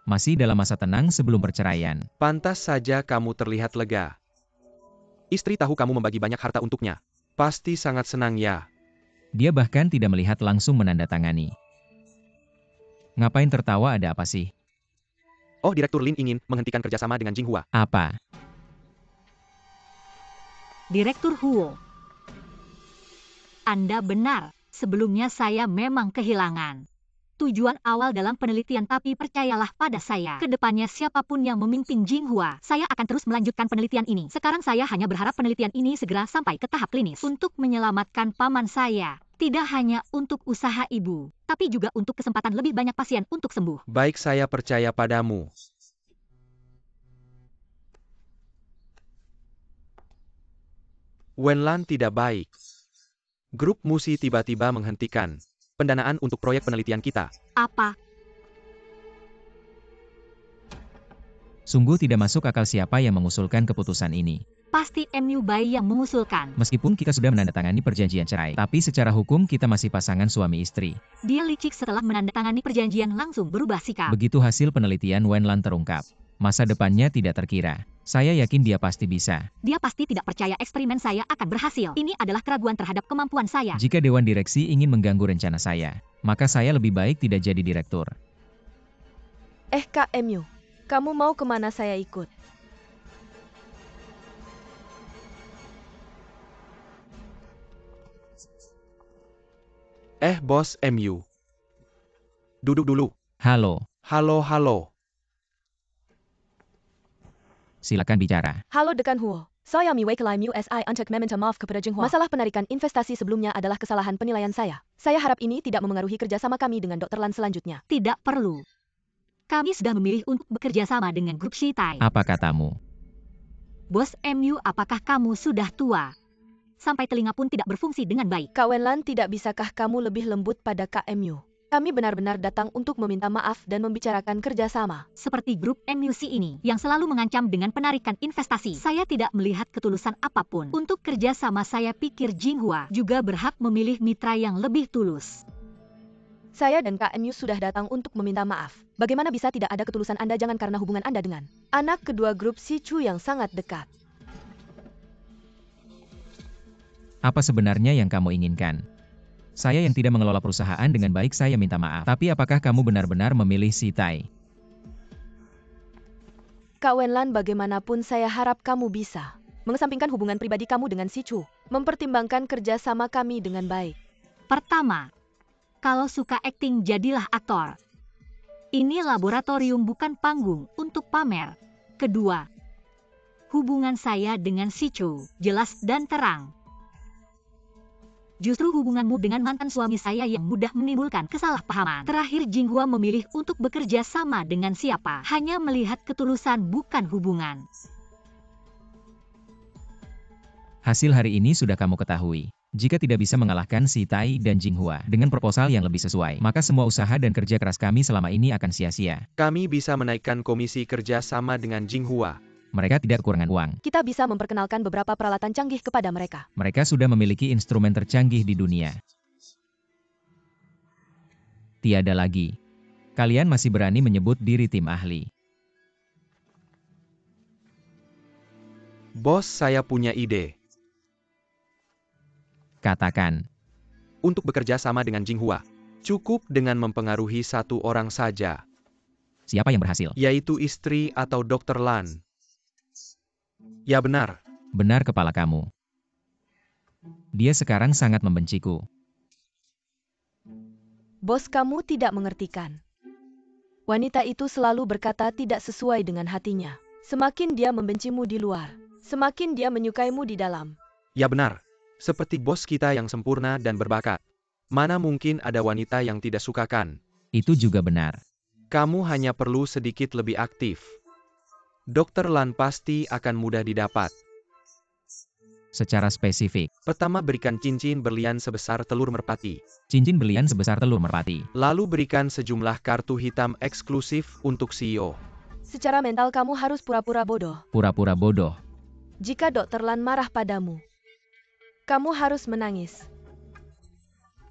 Masih dalam masa tenang sebelum perceraian. Pantas saja kamu terlihat lega. Istri tahu kamu membagi banyak harta untuknya. Pasti sangat senang ya. Dia bahkan tidak melihat langsung menandatangani. Ngapain tertawa, ada apa sih? Oh, Direktur Lin ingin menghentikan kerjasama dengan Jinghua. Apa? Direktur Huo. Anda benar, sebelumnya saya memang kehilangan tujuan awal dalam penelitian, tapi percayalah pada saya. Kedepannya siapapun yang memimpin Jinghua, saya akan terus melanjutkan penelitian ini. Sekarang saya hanya berharap penelitian ini segera sampai ke tahap klinis untuk menyelamatkan paman saya. Tidak hanya untuk usaha ibu, tapi juga untuk kesempatan lebih banyak pasien untuk sembuh. Baik, saya percaya padamu. Wenlan tidak baik. Grup Musi tiba-tiba menghentikan pendanaan untuk proyek penelitian kita. Apa? Sungguh tidak masuk akal siapa yang mengusulkan keputusan ini. Pasti MU Bai yang mengusulkan. Meskipun kita sudah menandatangani perjanjian cerai, tapi secara hukum kita masih pasangan suami istri. Dia licik setelah menandatangani perjanjian langsung berubah sikap. Begitu hasil penelitian Wenlan terungkap. Masa depannya tidak terkira. Saya yakin dia pasti bisa. Dia pasti tidak percaya eksperimen saya akan berhasil. Ini adalah keraguan terhadap kemampuan saya. Jika Dewan Direksi ingin mengganggu rencana saya, maka saya lebih baik tidak jadi direktur. Kak MU, kamu mau kemana saya ikut? Bos MU. Duduk dulu. Halo, Halo. silakan bicara. Halo Dekan Huo. Saya mewakili MUSI untuk meminta maaf kepada Jinghua. Masalah penarikan investasi sebelumnya adalah kesalahan penilaian saya. Saya harap ini tidak memengaruhi kerjasama kami dengan Dr. Lan selanjutnya. Tidak perlu. Kami sudah memilih untuk bekerja sama dengan grup Shitai. Apa katamu? Bos MU, apakah kamu sudah tua? Sampai telinga pun tidak berfungsi dengan baik. Kak Wenlan, tidak bisakah kamu lebih lembut pada Kak MU? Kami benar-benar datang untuk meminta maaf dan membicarakan kerjasama. Seperti grup MUC ini, yang selalu mengancam dengan penarikan investasi. Saya tidak melihat ketulusan apapun. Untuk kerjasama, saya pikir Jinghua juga berhak memilih mitra yang lebih tulus. Saya dan Kak MU sudah datang untuk meminta maaf. Bagaimana bisa tidak ada ketulusan Anda jangan karena hubungan Anda dengan anak kedua grup Si Chu yang sangat dekat. Apa sebenarnya yang kamu inginkan? Saya yang tidak mengelola perusahaan dengan baik, saya minta maaf. Tapi apakah kamu benar-benar memilih Shitai? Kak Wenlan, bagaimanapun saya harap kamu bisa mengesampingkan hubungan pribadi kamu dengan Si Chu. Mempertimbangkan kerjasama kami dengan baik. Pertama, kalau suka akting jadilah aktor. Ini laboratorium bukan panggung untuk pamer. Kedua, hubungan saya dengan Si Chu jelas dan terang. Justru hubunganmu dengan mantan suami saya yang mudah menimbulkan kesalahpahaman. Terakhir, Jinghua memilih untuk bekerja sama dengan siapa. Hanya melihat ketulusan bukan hubungan. Hasil hari ini sudah kamu ketahui. Jika tidak bisa mengalahkan Shitai dan Jinghua dengan proposal yang lebih sesuai, maka semua usaha dan kerja keras kami selama ini akan sia-sia. Kami bisa menaikkan komisi kerja sama dengan Jinghua. Mereka tidak kekurangan uang. Kita bisa memperkenalkan beberapa peralatan canggih kepada mereka. Mereka sudah memiliki instrumen tercanggih di dunia. Tiada lagi. Kalian masih berani menyebut diri tim ahli. Bos, saya punya ide. Katakan. Untuk bekerja sama dengan Jinghua, cukup dengan mempengaruhi satu orang saja, Siapa yang berhasil? yaitu istri atau Dr. Lan. Ya benar. Benar kepala kamu. Dia sekarang sangat membenciku. Bos, kamu tidak mengertikan. Wanita itu selalu berkata tidak sesuai dengan hatinya. Semakin dia membencimu di luar, semakin dia menyukaimu di dalam. Ya benar. Seperti bos kita yang sempurna dan berbakat. Mana mungkin ada wanita yang tidak sukakan. Itu juga benar. Kamu hanya perlu sedikit lebih aktif. Dr. Lan pasti akan mudah didapat. Secara spesifik, Pertama, berikan cincin berlian sebesar telur merpati. cincin berlian sebesar telur merpati. Lalu berikan sejumlah kartu hitam eksklusif untuk CEO. Secara mental kamu harus pura-pura bodoh. Pura-pura bodoh. Jika Dr. Lan marah padamu, kamu harus menangis.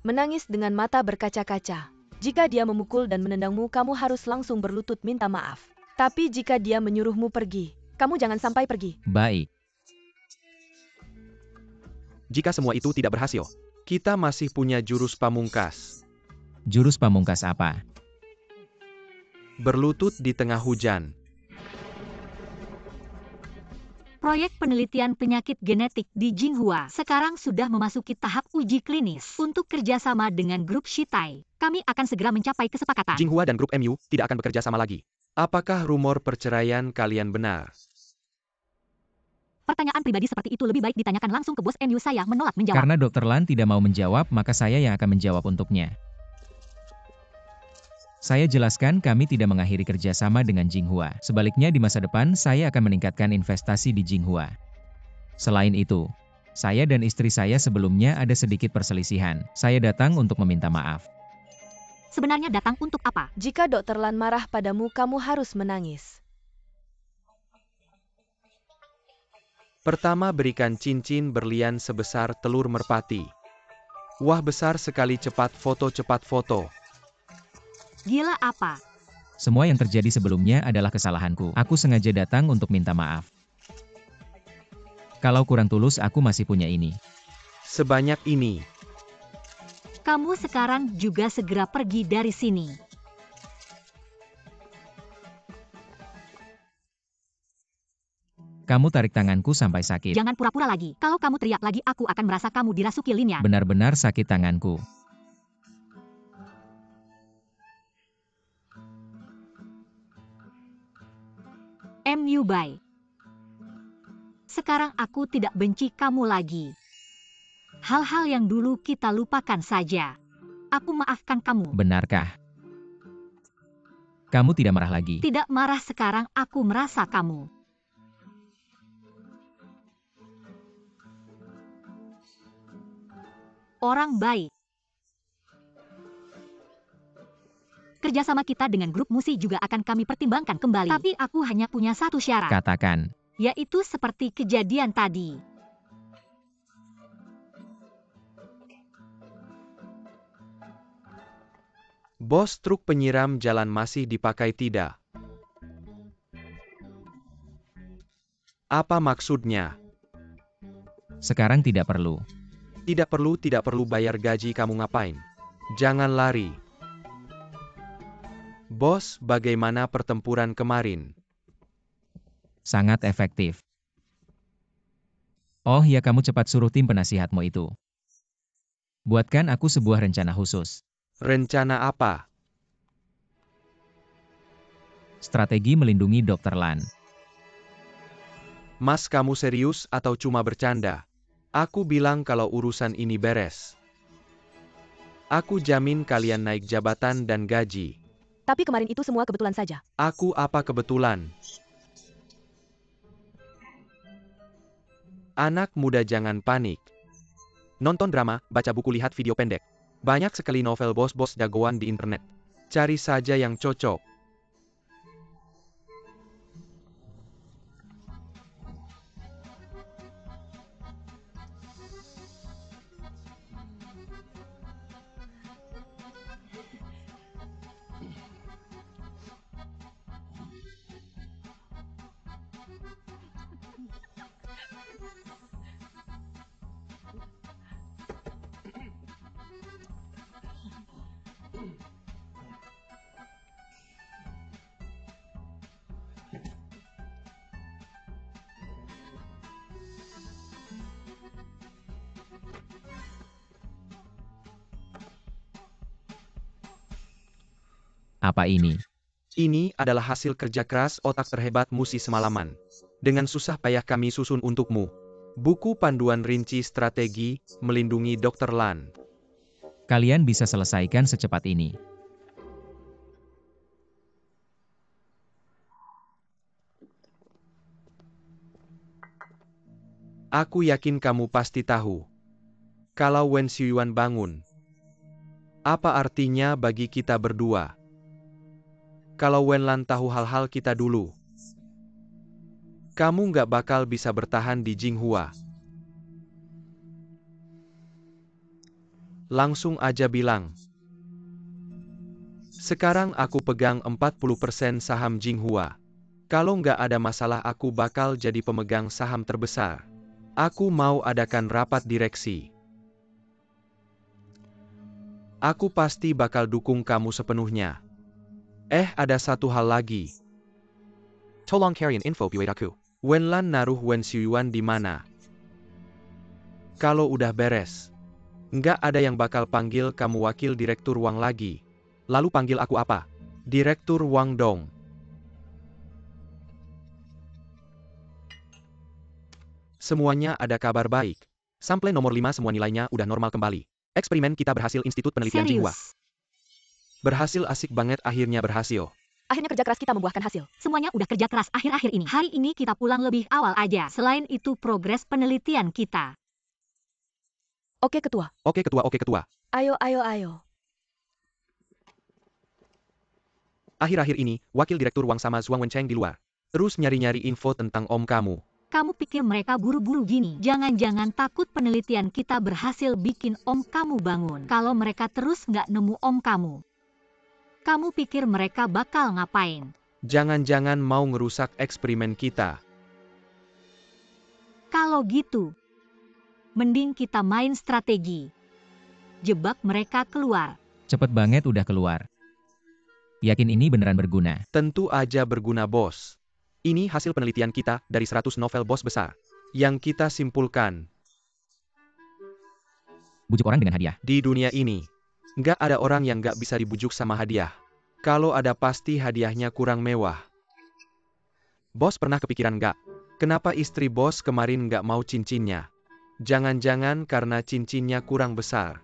Menangis dengan mata berkaca-kaca. Jika dia memukul dan menendangmu, kamu harus langsung berlutut minta maaf. Tapi jika dia menyuruhmu pergi, kamu jangan sampai pergi. Baik. Jika semua itu tidak berhasil, kita masih punya jurus pamungkas. Jurus pamungkas apa? Berlutut di tengah hujan. Proyek penelitian penyakit genetik di Jinghua sekarang sudah memasuki tahap uji klinis. Untuk kerjasama dengan grup Shitai, kami akan segera mencapai kesepakatan. Jinghua dan grup MU tidak akan bekerja sama lagi. Apakah rumor perceraian kalian benar? Pertanyaan pribadi seperti itu lebih baik ditanyakan langsung ke bos MU. Saya menolak menjawab. Karena Dr. Lan tidak mau menjawab, maka saya yang akan menjawab untuknya. Saya jelaskan kami tidak mengakhiri kerjasama dengan Jinghua. Sebaliknya di masa depan saya akan meningkatkan investasi di Jinghua. Selain itu, saya dan istri saya sebelumnya ada sedikit perselisihan. Saya datang untuk meminta maaf. Sebenarnya datang untuk apa? Jika Dr. Lan marah padamu, kamu harus menangis. Pertama, berikan cincin berlian sebesar telur merpati. Wah, besar sekali. Cepat foto. Gila apa? Semua yang terjadi sebelumnya adalah kesalahanku. Aku sengaja datang untuk minta maaf. Kalau kurang tulus, aku masih punya ini. Sebanyak ini. Kamu sekarang juga segera pergi dari sini. Kamu tarik tanganku sampai sakit. Jangan pura-pura lagi. Kalau kamu teriak lagi, aku akan merasa kamu dirasuki Lin Yan. Benar-benar sakit tanganku. MU Bai. Sekarang aku tidak benci kamu lagi. Hal-hal yang dulu kita lupakan saja. Aku maafkan kamu. Benarkah? Kamu tidak marah lagi? Tidak marah sekarang, aku merasa kamu. Orang baik. Kerjasama kita dengan grup musik juga akan kami pertimbangkan kembali. Tapi aku hanya punya satu syarat. Katakan. Yaitu seperti kejadian tadi. Bos, truk penyiram jalan masih dipakai tidak? Apa maksudnya? Sekarang tidak perlu. Tidak perlu bayar gaji, kamu ngapain? Jangan lari. Bos, bagaimana pertempuran kemarin? Sangat efektif. Oh ya, kamu cepat suruh tim penasihatmu itu. Buatkan aku sebuah rencana khusus. Rencana apa? Strategi melindungi Dr. Lan. Mas, kamu serius atau cuma bercanda? Aku bilang kalau urusan ini beres. Aku jamin kalian naik jabatan dan gaji. Tapi kemarin itu semua kebetulan saja. Aku apa kebetulan? Anak muda jangan panik. Nonton drama, baca buku, lihat video pendek. Banyak sekali novel bos-bos jagoan di internet. Cari saja yang cocok. Apa ini? Ini adalah hasil kerja keras otak terhebat Musi semalaman. Dengan susah payah kami susun untukmu. Buku panduan rinci strategi melindungi Dr. Lan. Kalian bisa selesaikan secepat ini. Aku yakin kamu pasti tahu. Kalau Wen Xuyuan bangun, apa artinya bagi kita berdua? Kalau Wen Lan tahu hal-hal kita dulu, kamu nggak bakal bisa bertahan di Jinghua. Langsung aja bilang. Sekarang aku pegang 40% saham Jinghua. Kalau nggak ada masalah aku bakal jadi pemegang saham terbesar. Aku mau adakan rapat direksi. Aku pasti bakal dukung kamu sepenuhnya. Ada satu hal lagi. Tolong kirim info buat aku. Wenlan naruh Wen Xiuyuan di mana? Kalau udah beres. Nggak ada yang bakal panggil kamu wakil direktur Wang lagi. Lalu panggil aku apa? Direktur Wang dong. Semuanya ada kabar baik. Sampel nomor 5 semua nilainya udah normal kembali. Eksperimen kita berhasil Institut Penelitian Jinghua. Serius. Berhasil asik banget akhirnya berhasil. Akhirnya kerja keras kita membuahkan hasil. Semuanya udah kerja keras akhir-akhir ini. Hari ini kita pulang lebih awal aja. Selain itu progres penelitian kita. Oke ketua. Oke ketua. Ayo. Akhir-akhir ini, wakil direktur Wang sama Zhuang Wencheng di luar. Terus nyari-nyari info tentang om kamu. Kamu pikir mereka buru-buru gini? Jangan-jangan takut penelitian kita berhasil bikin om kamu bangun. Kalau mereka terus nggak nemu om kamu. Kamu pikir mereka bakal ngapain? Jangan-jangan mau ngerusak eksperimen kita. Kalau gitu, mending kita main strategi. Jebak mereka keluar. Cepet banget udah keluar. Yakin ini beneran berguna? Tentu aja berguna bos. Ini hasil penelitian kita dari 100 novel bos besar. Yang kita simpulkan. Bujuk orang dengan hadiah. Di dunia ini, nggak ada orang yang nggak bisa dibujuk sama hadiah. Kalau ada pasti hadiahnya kurang mewah. Bos pernah kepikiran nggak? Kenapa istri bos kemarin nggak mau cincinnya? Jangan-jangan karena cincinnya kurang besar.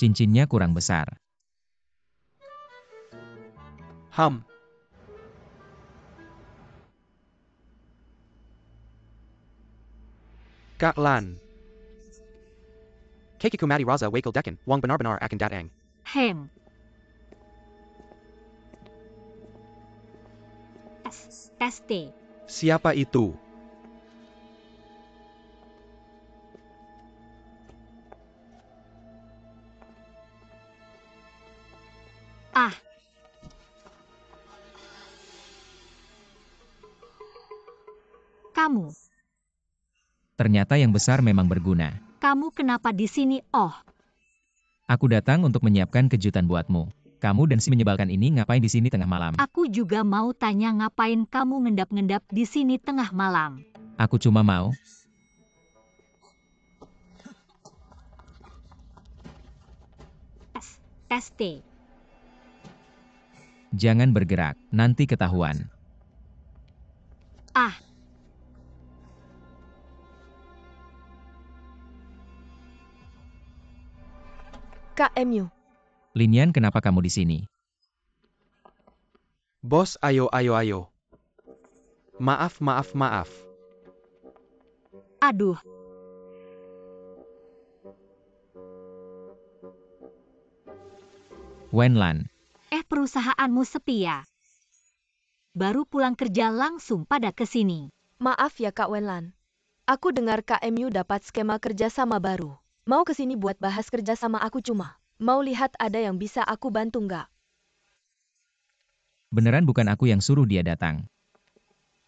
Cincinnya kurang besar. Kak Lan. Kekiku Mati Raza Wakil Dekan, Wang benar-benar akan datang. Tes T. Siapa itu? Kamu. Ternyata yang besar memang berguna. Kamu kenapa di sini? Oh, Aku datang untuk menyiapkan kejutan buatmu. Kamu dan si menyebalkan ini ngapain di sini tengah malam? aku juga mau tanya ngapain kamu ngendap-ngendap di sini tengah malam. Aku cuma mau. Tes T. Jangan bergerak, nanti ketahuan. KMU. Linian, kenapa kamu di sini? Bos, ayo. Maaf. Aduh, Wenlan, perusahaanmu sepi ya? Baru pulang kerja langsung pada kesini. Maaf ya Kak Wenlan. Aku dengar KMU dapat skema kerjasama baru. Mau kesini buat bahas kerjasama aku cuma. Mau lihat ada yang bisa aku bantu nggak? beneran bukan aku yang suruh dia datang.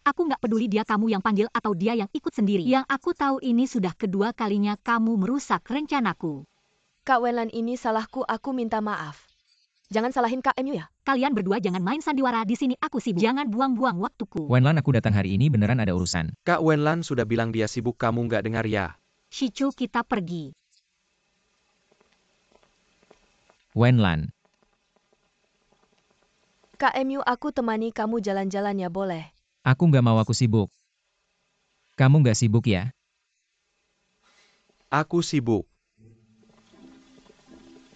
Aku nggak peduli dia kamu yang panggil atau dia yang ikut sendiri. Yang aku tahu ini sudah kedua kalinya kamu merusak rencanaku. Kak Wenlan, ini salahku, aku minta maaf. Jangan salahin KMU ya. Kalian berdua jangan main sandiwara di sini, aku sibuk. Jangan buang-buang waktuku. Wenlan, aku datang hari ini beneran ada urusan. Kak Wenlan sudah bilang dia sibuk, kamu nggak dengar ya? Shichu, kita pergi. Wenlan, KMU, aku temani kamu jalan-jalan ya, boleh? aku nggak mau, aku sibuk. Kamu nggak sibuk ya? Aku sibuk.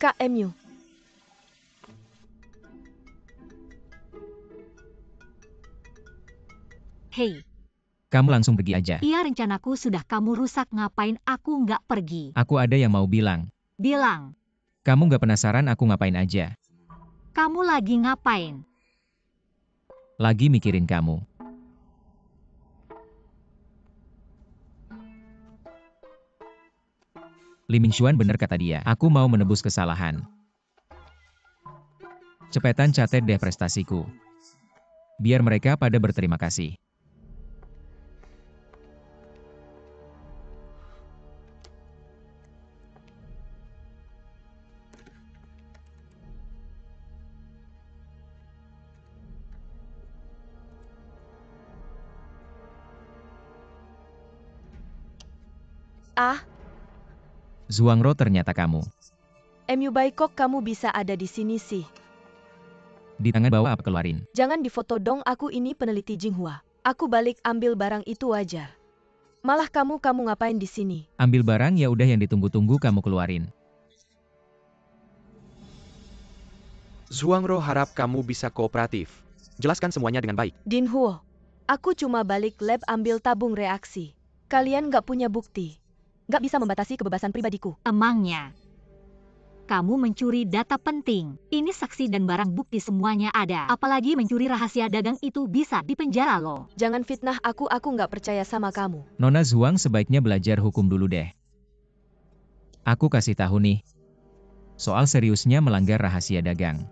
KMU. Hei, Kamu langsung pergi aja. iya rencanaku sudah kamu rusak, ngapain aku nggak pergi? Aku ada yang mau bilang. Bilang, Kamu nggak penasaran aku ngapain aja? kamu lagi ngapain? Lagi mikirin kamu. Li Mingxuan bener kata dia. Aku mau menebus kesalahan. Cepetan catet deh prestasiku. Biar mereka pada berterima kasih. Ah, Zhuangro, ternyata kamu. MU baik kok kamu bisa ada di sini sih. Di tangan bawah apa keluarin? Jangan difoto dong, aku ini peneliti Jinghua. Aku balik ambil barang itu wajar. Malah kamu ngapain di sini? Ambil barang ya udah, yang ditunggu-tunggu kamu keluarin. Zhuangro harap kamu bisa kooperatif. Jelaskan semuanya dengan baik. Dinhuo, aku cuma balik lab ambil tabung reaksi. Kalian nggak punya bukti. Nggak bisa membatasi kebebasan pribadiku. Emangnya? Kamu mencuri data penting. Ini saksi dan barang bukti semuanya ada. Apalagi mencuri rahasia dagang itu bisa dipenjara loh. Jangan fitnah aku nggak percaya sama kamu. Nona Zhuang sebaiknya belajar hukum dulu deh. Aku kasih tahu nih. Soal seriusnya melanggar rahasia dagang.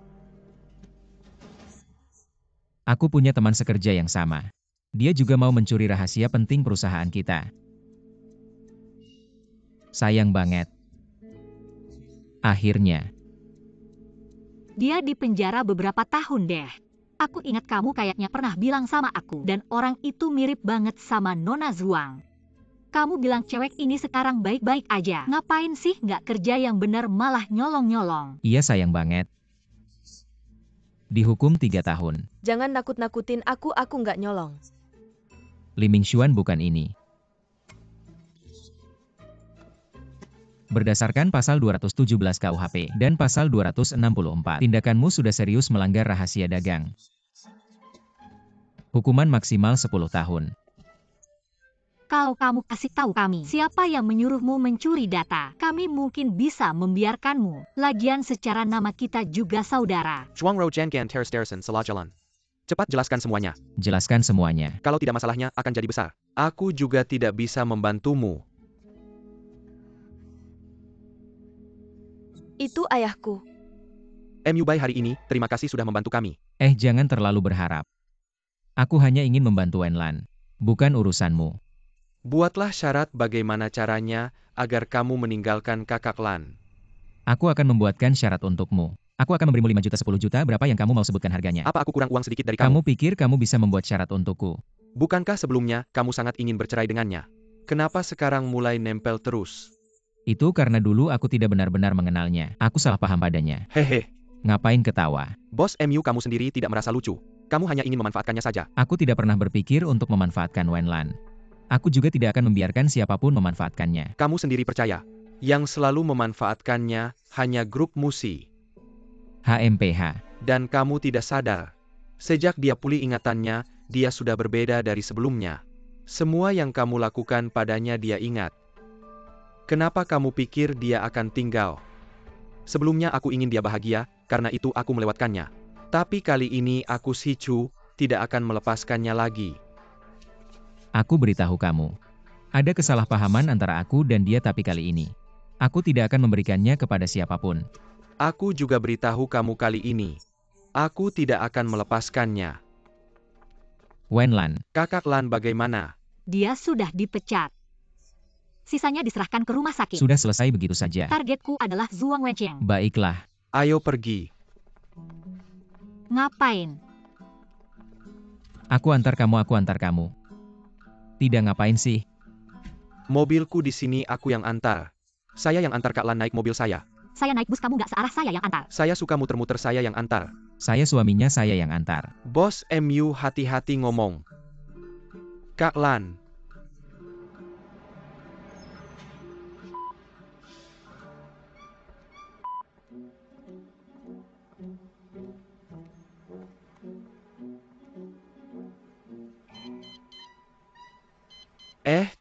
Aku punya teman sekerja yang sama. Dia juga mau mencuri rahasia penting perusahaan kita. Sayang banget. Akhirnya, Dia dipenjara beberapa tahun deh. Aku ingat kamu kayaknya pernah bilang sama aku. Dan orang itu mirip banget sama Nona Zhuang. Kamu bilang cewek ini sekarang baik-baik aja. Ngapain sih nggak kerja yang bener malah nyolong-nyolong? iya sayang banget. Dihukum 3 tahun. Jangan nakut-nakutin aku nggak nyolong. Li Mingxuan bukan ini. Berdasarkan pasal 217 KUHP dan pasal 264, tindakanmu sudah serius melanggar rahasia dagang. Hukuman maksimal 10 tahun. Kalau kamu kasih tahu kami siapa yang menyuruhmu mencuri data, kami mungkin bisa membiarkanmu. Lagian secara nama kita juga saudara. Zhuangro Jangan Teres Dersen salah jalan. Cepat jelaskan semuanya. Jelaskan semuanya. Kalau tidak masalahnya akan jadi besar. Aku juga tidak bisa membantumu. Itu ayahku. MU Bai hari ini, terima kasih sudah membantu kami. Jangan terlalu berharap. Aku hanya ingin membantu Wenlan. Bukan urusanmu. Buatlah syarat bagaimana caranya agar kamu meninggalkan kakak Lan. Aku akan membuatkan syarat untukmu. Aku akan memberimu 5 juta 10 juta, berapa yang kamu mau sebutkan harganya. Apa aku kurang uang sedikit dari kamu? Kamu pikir kamu bisa membuat syarat untukku? Bukankah sebelumnya kamu sangat ingin bercerai dengannya? Kenapa sekarang mulai nempel terus? Itu karena dulu aku tidak benar-benar mengenalnya. Aku salah paham padanya. Hehe. Ngapain ketawa? Bos MU kamu sendiri tidak merasa lucu. Kamu hanya ingin memanfaatkannya saja. Aku tidak pernah berpikir untuk memanfaatkan Wenlan. Aku juga tidak akan membiarkan siapapun memanfaatkannya. Kamu sendiri percaya. Yang selalu memanfaatkannya hanya grup Musi. HMPH. Dan kamu tidak sadar. Sejak dia pulih ingatannya, dia sudah berbeda dari sebelumnya. Semua yang kamu lakukan padanya dia ingat. Kenapa kamu pikir dia akan tinggal? Sebelumnya aku ingin dia bahagia, karena itu aku melewatkannya. Tapi kali ini aku Sichu, tidak akan melepaskannya lagi. Aku beritahu kamu. Ada kesalahpahaman antara aku dan dia, tapi kali ini aku tidak akan memberikannya kepada siapapun. Aku juga beritahu kamu kali ini. Aku tidak akan melepaskannya. Wenlan. Kakak Lan bagaimana? Dia sudah dipecat. Sisanya diserahkan ke rumah sakit. Sudah selesai begitu saja. Targetku adalah Zhuang Wencheng. Baiklah. Ayo pergi. Ngapain? Aku antar kamu. Tidak ngapain sih? Mobilku di sini aku yang antar. Saya yang antar Kak Lan naik mobil saya. Saya naik bus, kamu nggak searah, saya yang antar. Saya suka muter-muter, saya yang antar. Saya suaminya, saya yang antar. Bos MU hati-hati ngomong. Kak Lan.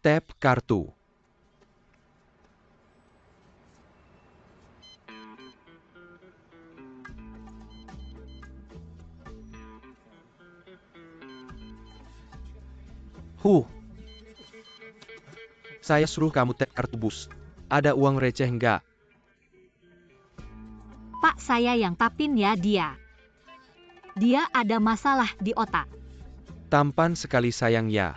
Tap kartu. Saya suruh kamu tap kartu bus. Ada uang receh nggak? Pak, saya yang tapin ya dia. Dia ada masalah di otak. Tampan sekali sayang ya.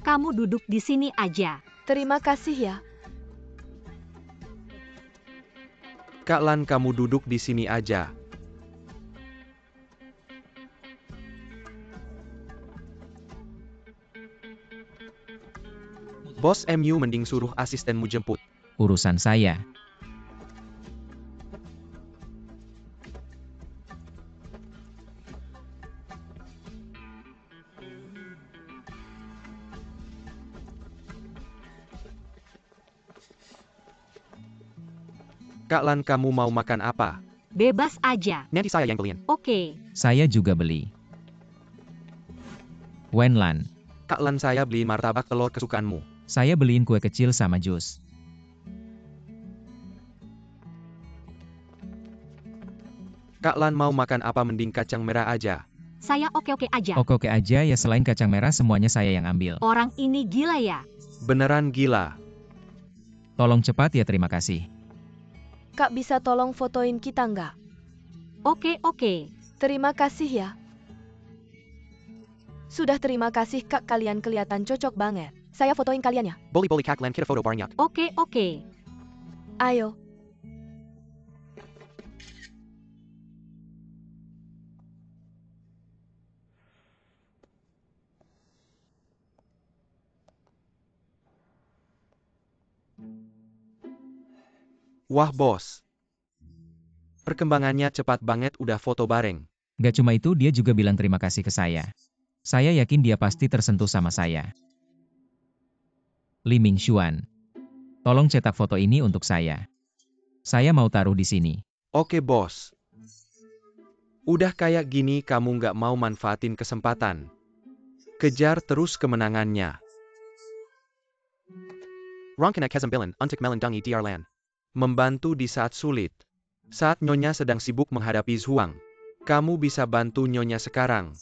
Kamu duduk di sini aja. Terima kasih ya. Kak Lan, kamu duduk di sini aja. Bos MU mending suruh asistenmu jemput. Urusan saya. Kak Lan, kamu mau makan apa? Bebas aja. Nanti saya yang beliin. Oke. Saya juga beli. Wenlan, Kak Lan, saya beliin martabak telur kesukaanmu. saya beliin kue kecil sama jus. Kak Lan mau makan apa, mending kacang merah aja. Saya oke-oke aja. Oke-oke aja ya, selain kacang merah semuanya saya yang ambil. Orang ini gila ya. Beneran gila. Tolong cepat ya, terima kasih. Kak bisa tolong fotoin kita nggak? Oke. Terima kasih ya. Sudah terima kasih Kak, kalian kelihatan cocok banget. Saya fotoin kalian ya. Boleh Kak Lan, kita foto bareng. Oke. Ayo. Wah bos. Perkembangannya cepat banget, udah foto bareng. Gak cuma itu, dia juga bilang terima kasih ke saya. Saya yakin dia pasti tersentuh sama saya. Li Mingxuan, tolong cetak foto ini untuk saya. Saya mau taruh di sini. Oke bos. Udah kayak gini kamu nggak mau manfaatin kesempatan. Kejar terus kemenangannya. Rongkenak Kezembilan untuk melindungi Diarlan. Membantu di saat sulit. Saat Nyonya sedang sibuk menghadapi Zhuang. Kamu bisa bantu Nyonya sekarang.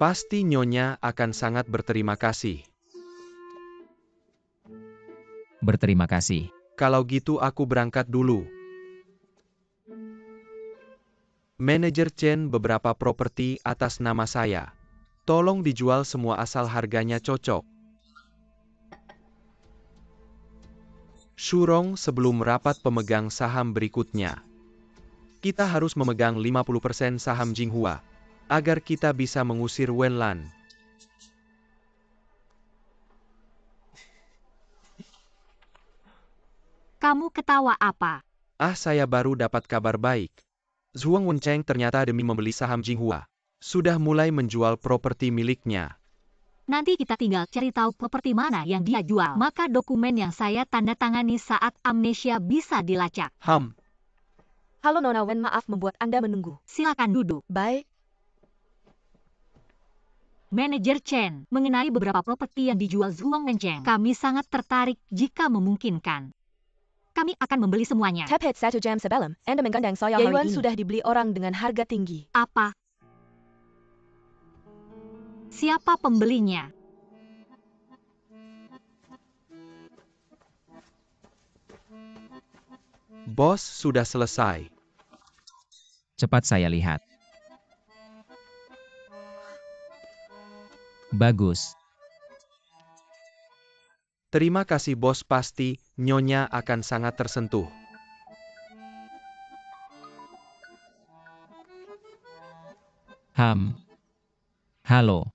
Pasti Nyonya akan sangat berterima kasih. Berterima kasih. Kalau gitu aku berangkat dulu. Manajer Chen, beberapa properti atas nama saya. Tolong dijual semua asal harganya cocok. Shurong, sebelum rapat pemegang saham berikutnya. Kita harus memegang 50% saham Jinghua. Agar kita bisa mengusir Wenlan. Kamu ketawa apa? Ah, saya baru dapat kabar baik. Zhuang Wencheng ternyata demi membeli saham Jinghua. Sudah mulai menjual properti miliknya. Nanti kita tinggal cari tahu properti mana yang dia jual. Maka dokumen yang saya tanda tangani saat amnesia bisa dilacak. Halo Nona Wen, maaf membuat Anda menunggu. Silakan duduk. Baik. Manajer Chen, mengenai beberapa properti yang dijual Zhuang Wencheng, kami sangat tertarik jika memungkinkan. Kami akan membeli semuanya. Tepet 1 jam sebelum Anda menggandeng saya hari ini. Sudah dibeli orang dengan harga tinggi. Apa? Siapa pembelinya? Bos, sudah selesai. Cepat saya lihat. Bagus. Terima kasih bos, pasti Nyonya akan sangat tersentuh. Halo.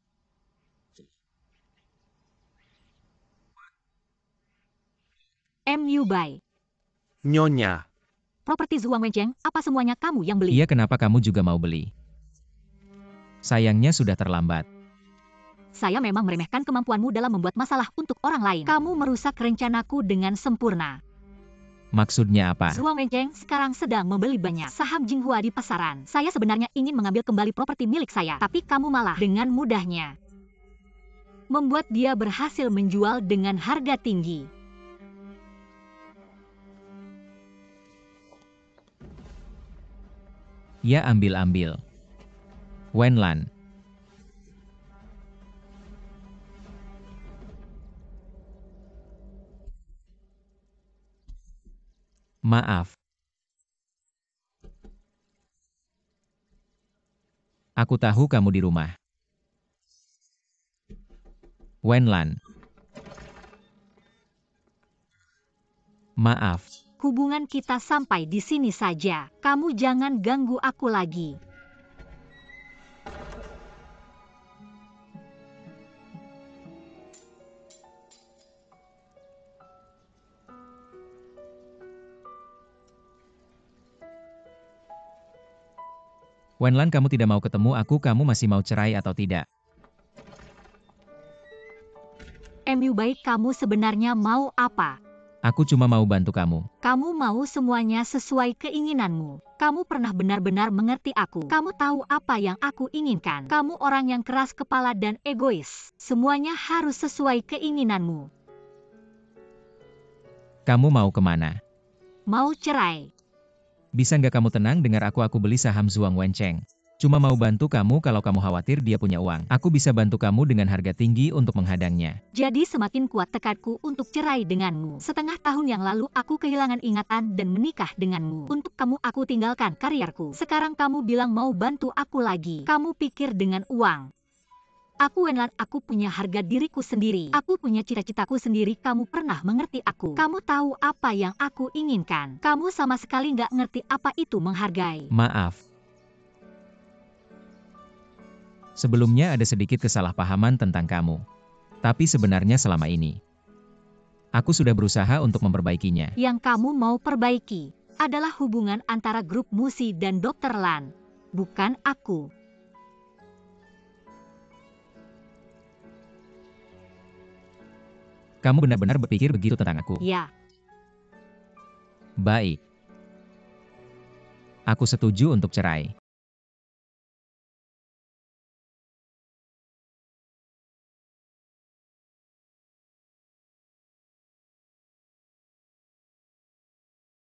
MU Buy. Nyonya. Properti Zhuang Wencheng, apa semuanya kamu yang beli? Iya, kenapa kamu juga mau beli? Sayangnya sudah terlambat. Saya memang meremehkan kemampuanmu dalam membuat masalah untuk orang lain. Kamu merusak rencanaku dengan sempurna. Maksudnya apa? Zhuang Wencheng sekarang sedang membeli banyak saham Jinghua di pasaran. Saya sebenarnya ingin mengambil kembali properti milik saya, tapi kamu malah dengan mudahnya membuat dia berhasil menjual dengan harga tinggi. Ya, ambil. Wenlan. Maaf. Aku tahu kamu di rumah. Wenlan. Maaf. Hubungan kita sampai di sini saja. Kamu jangan ganggu aku lagi. Wenlan, kamu tidak mau ketemu aku, kamu masih mau cerai atau tidak? Baik, kamu sebenarnya mau apa? Aku cuma mau bantu kamu. Kamu mau semuanya sesuai keinginanmu. Kamu pernah benar-benar mengerti aku. Kamu tahu apa yang aku inginkan. Kamu orang yang keras kepala dan egois. Semuanya harus sesuai keinginanmu. Kamu mau kemana? Mau cerai. Bisa nggak kamu tenang dengar aku beli saham Zhuang Wencheng. Cuma mau bantu kamu kalau kamu khawatir dia punya uang. Aku bisa bantu kamu dengan harga tinggi untuk menghadangnya. Jadi semakin kuat tekadku untuk cerai denganmu. Setengah tahun yang lalu aku kehilangan ingatan dan menikah denganmu. Untuk kamu aku tinggalkan karierku. Sekarang kamu bilang mau bantu aku lagi. Kamu pikir dengan uang. Aku Wenlan, aku punya harga diriku sendiri. Aku punya cita-citaku sendiri. Kamu pernah mengerti aku. Kamu tahu apa yang aku inginkan. Kamu sama sekali nggak ngerti apa itu menghargai. Maaf. Sebelumnya ada sedikit kesalahpahaman tentang kamu. Tapi sebenarnya selama ini, aku sudah berusaha untuk memperbaikinya. Yang kamu mau perbaiki adalah hubungan antara grup Musi dan Dr. Lan. Bukan aku. Kamu benar-benar berpikir begitu tentang aku? Ya. Baik. Aku setuju untuk cerai.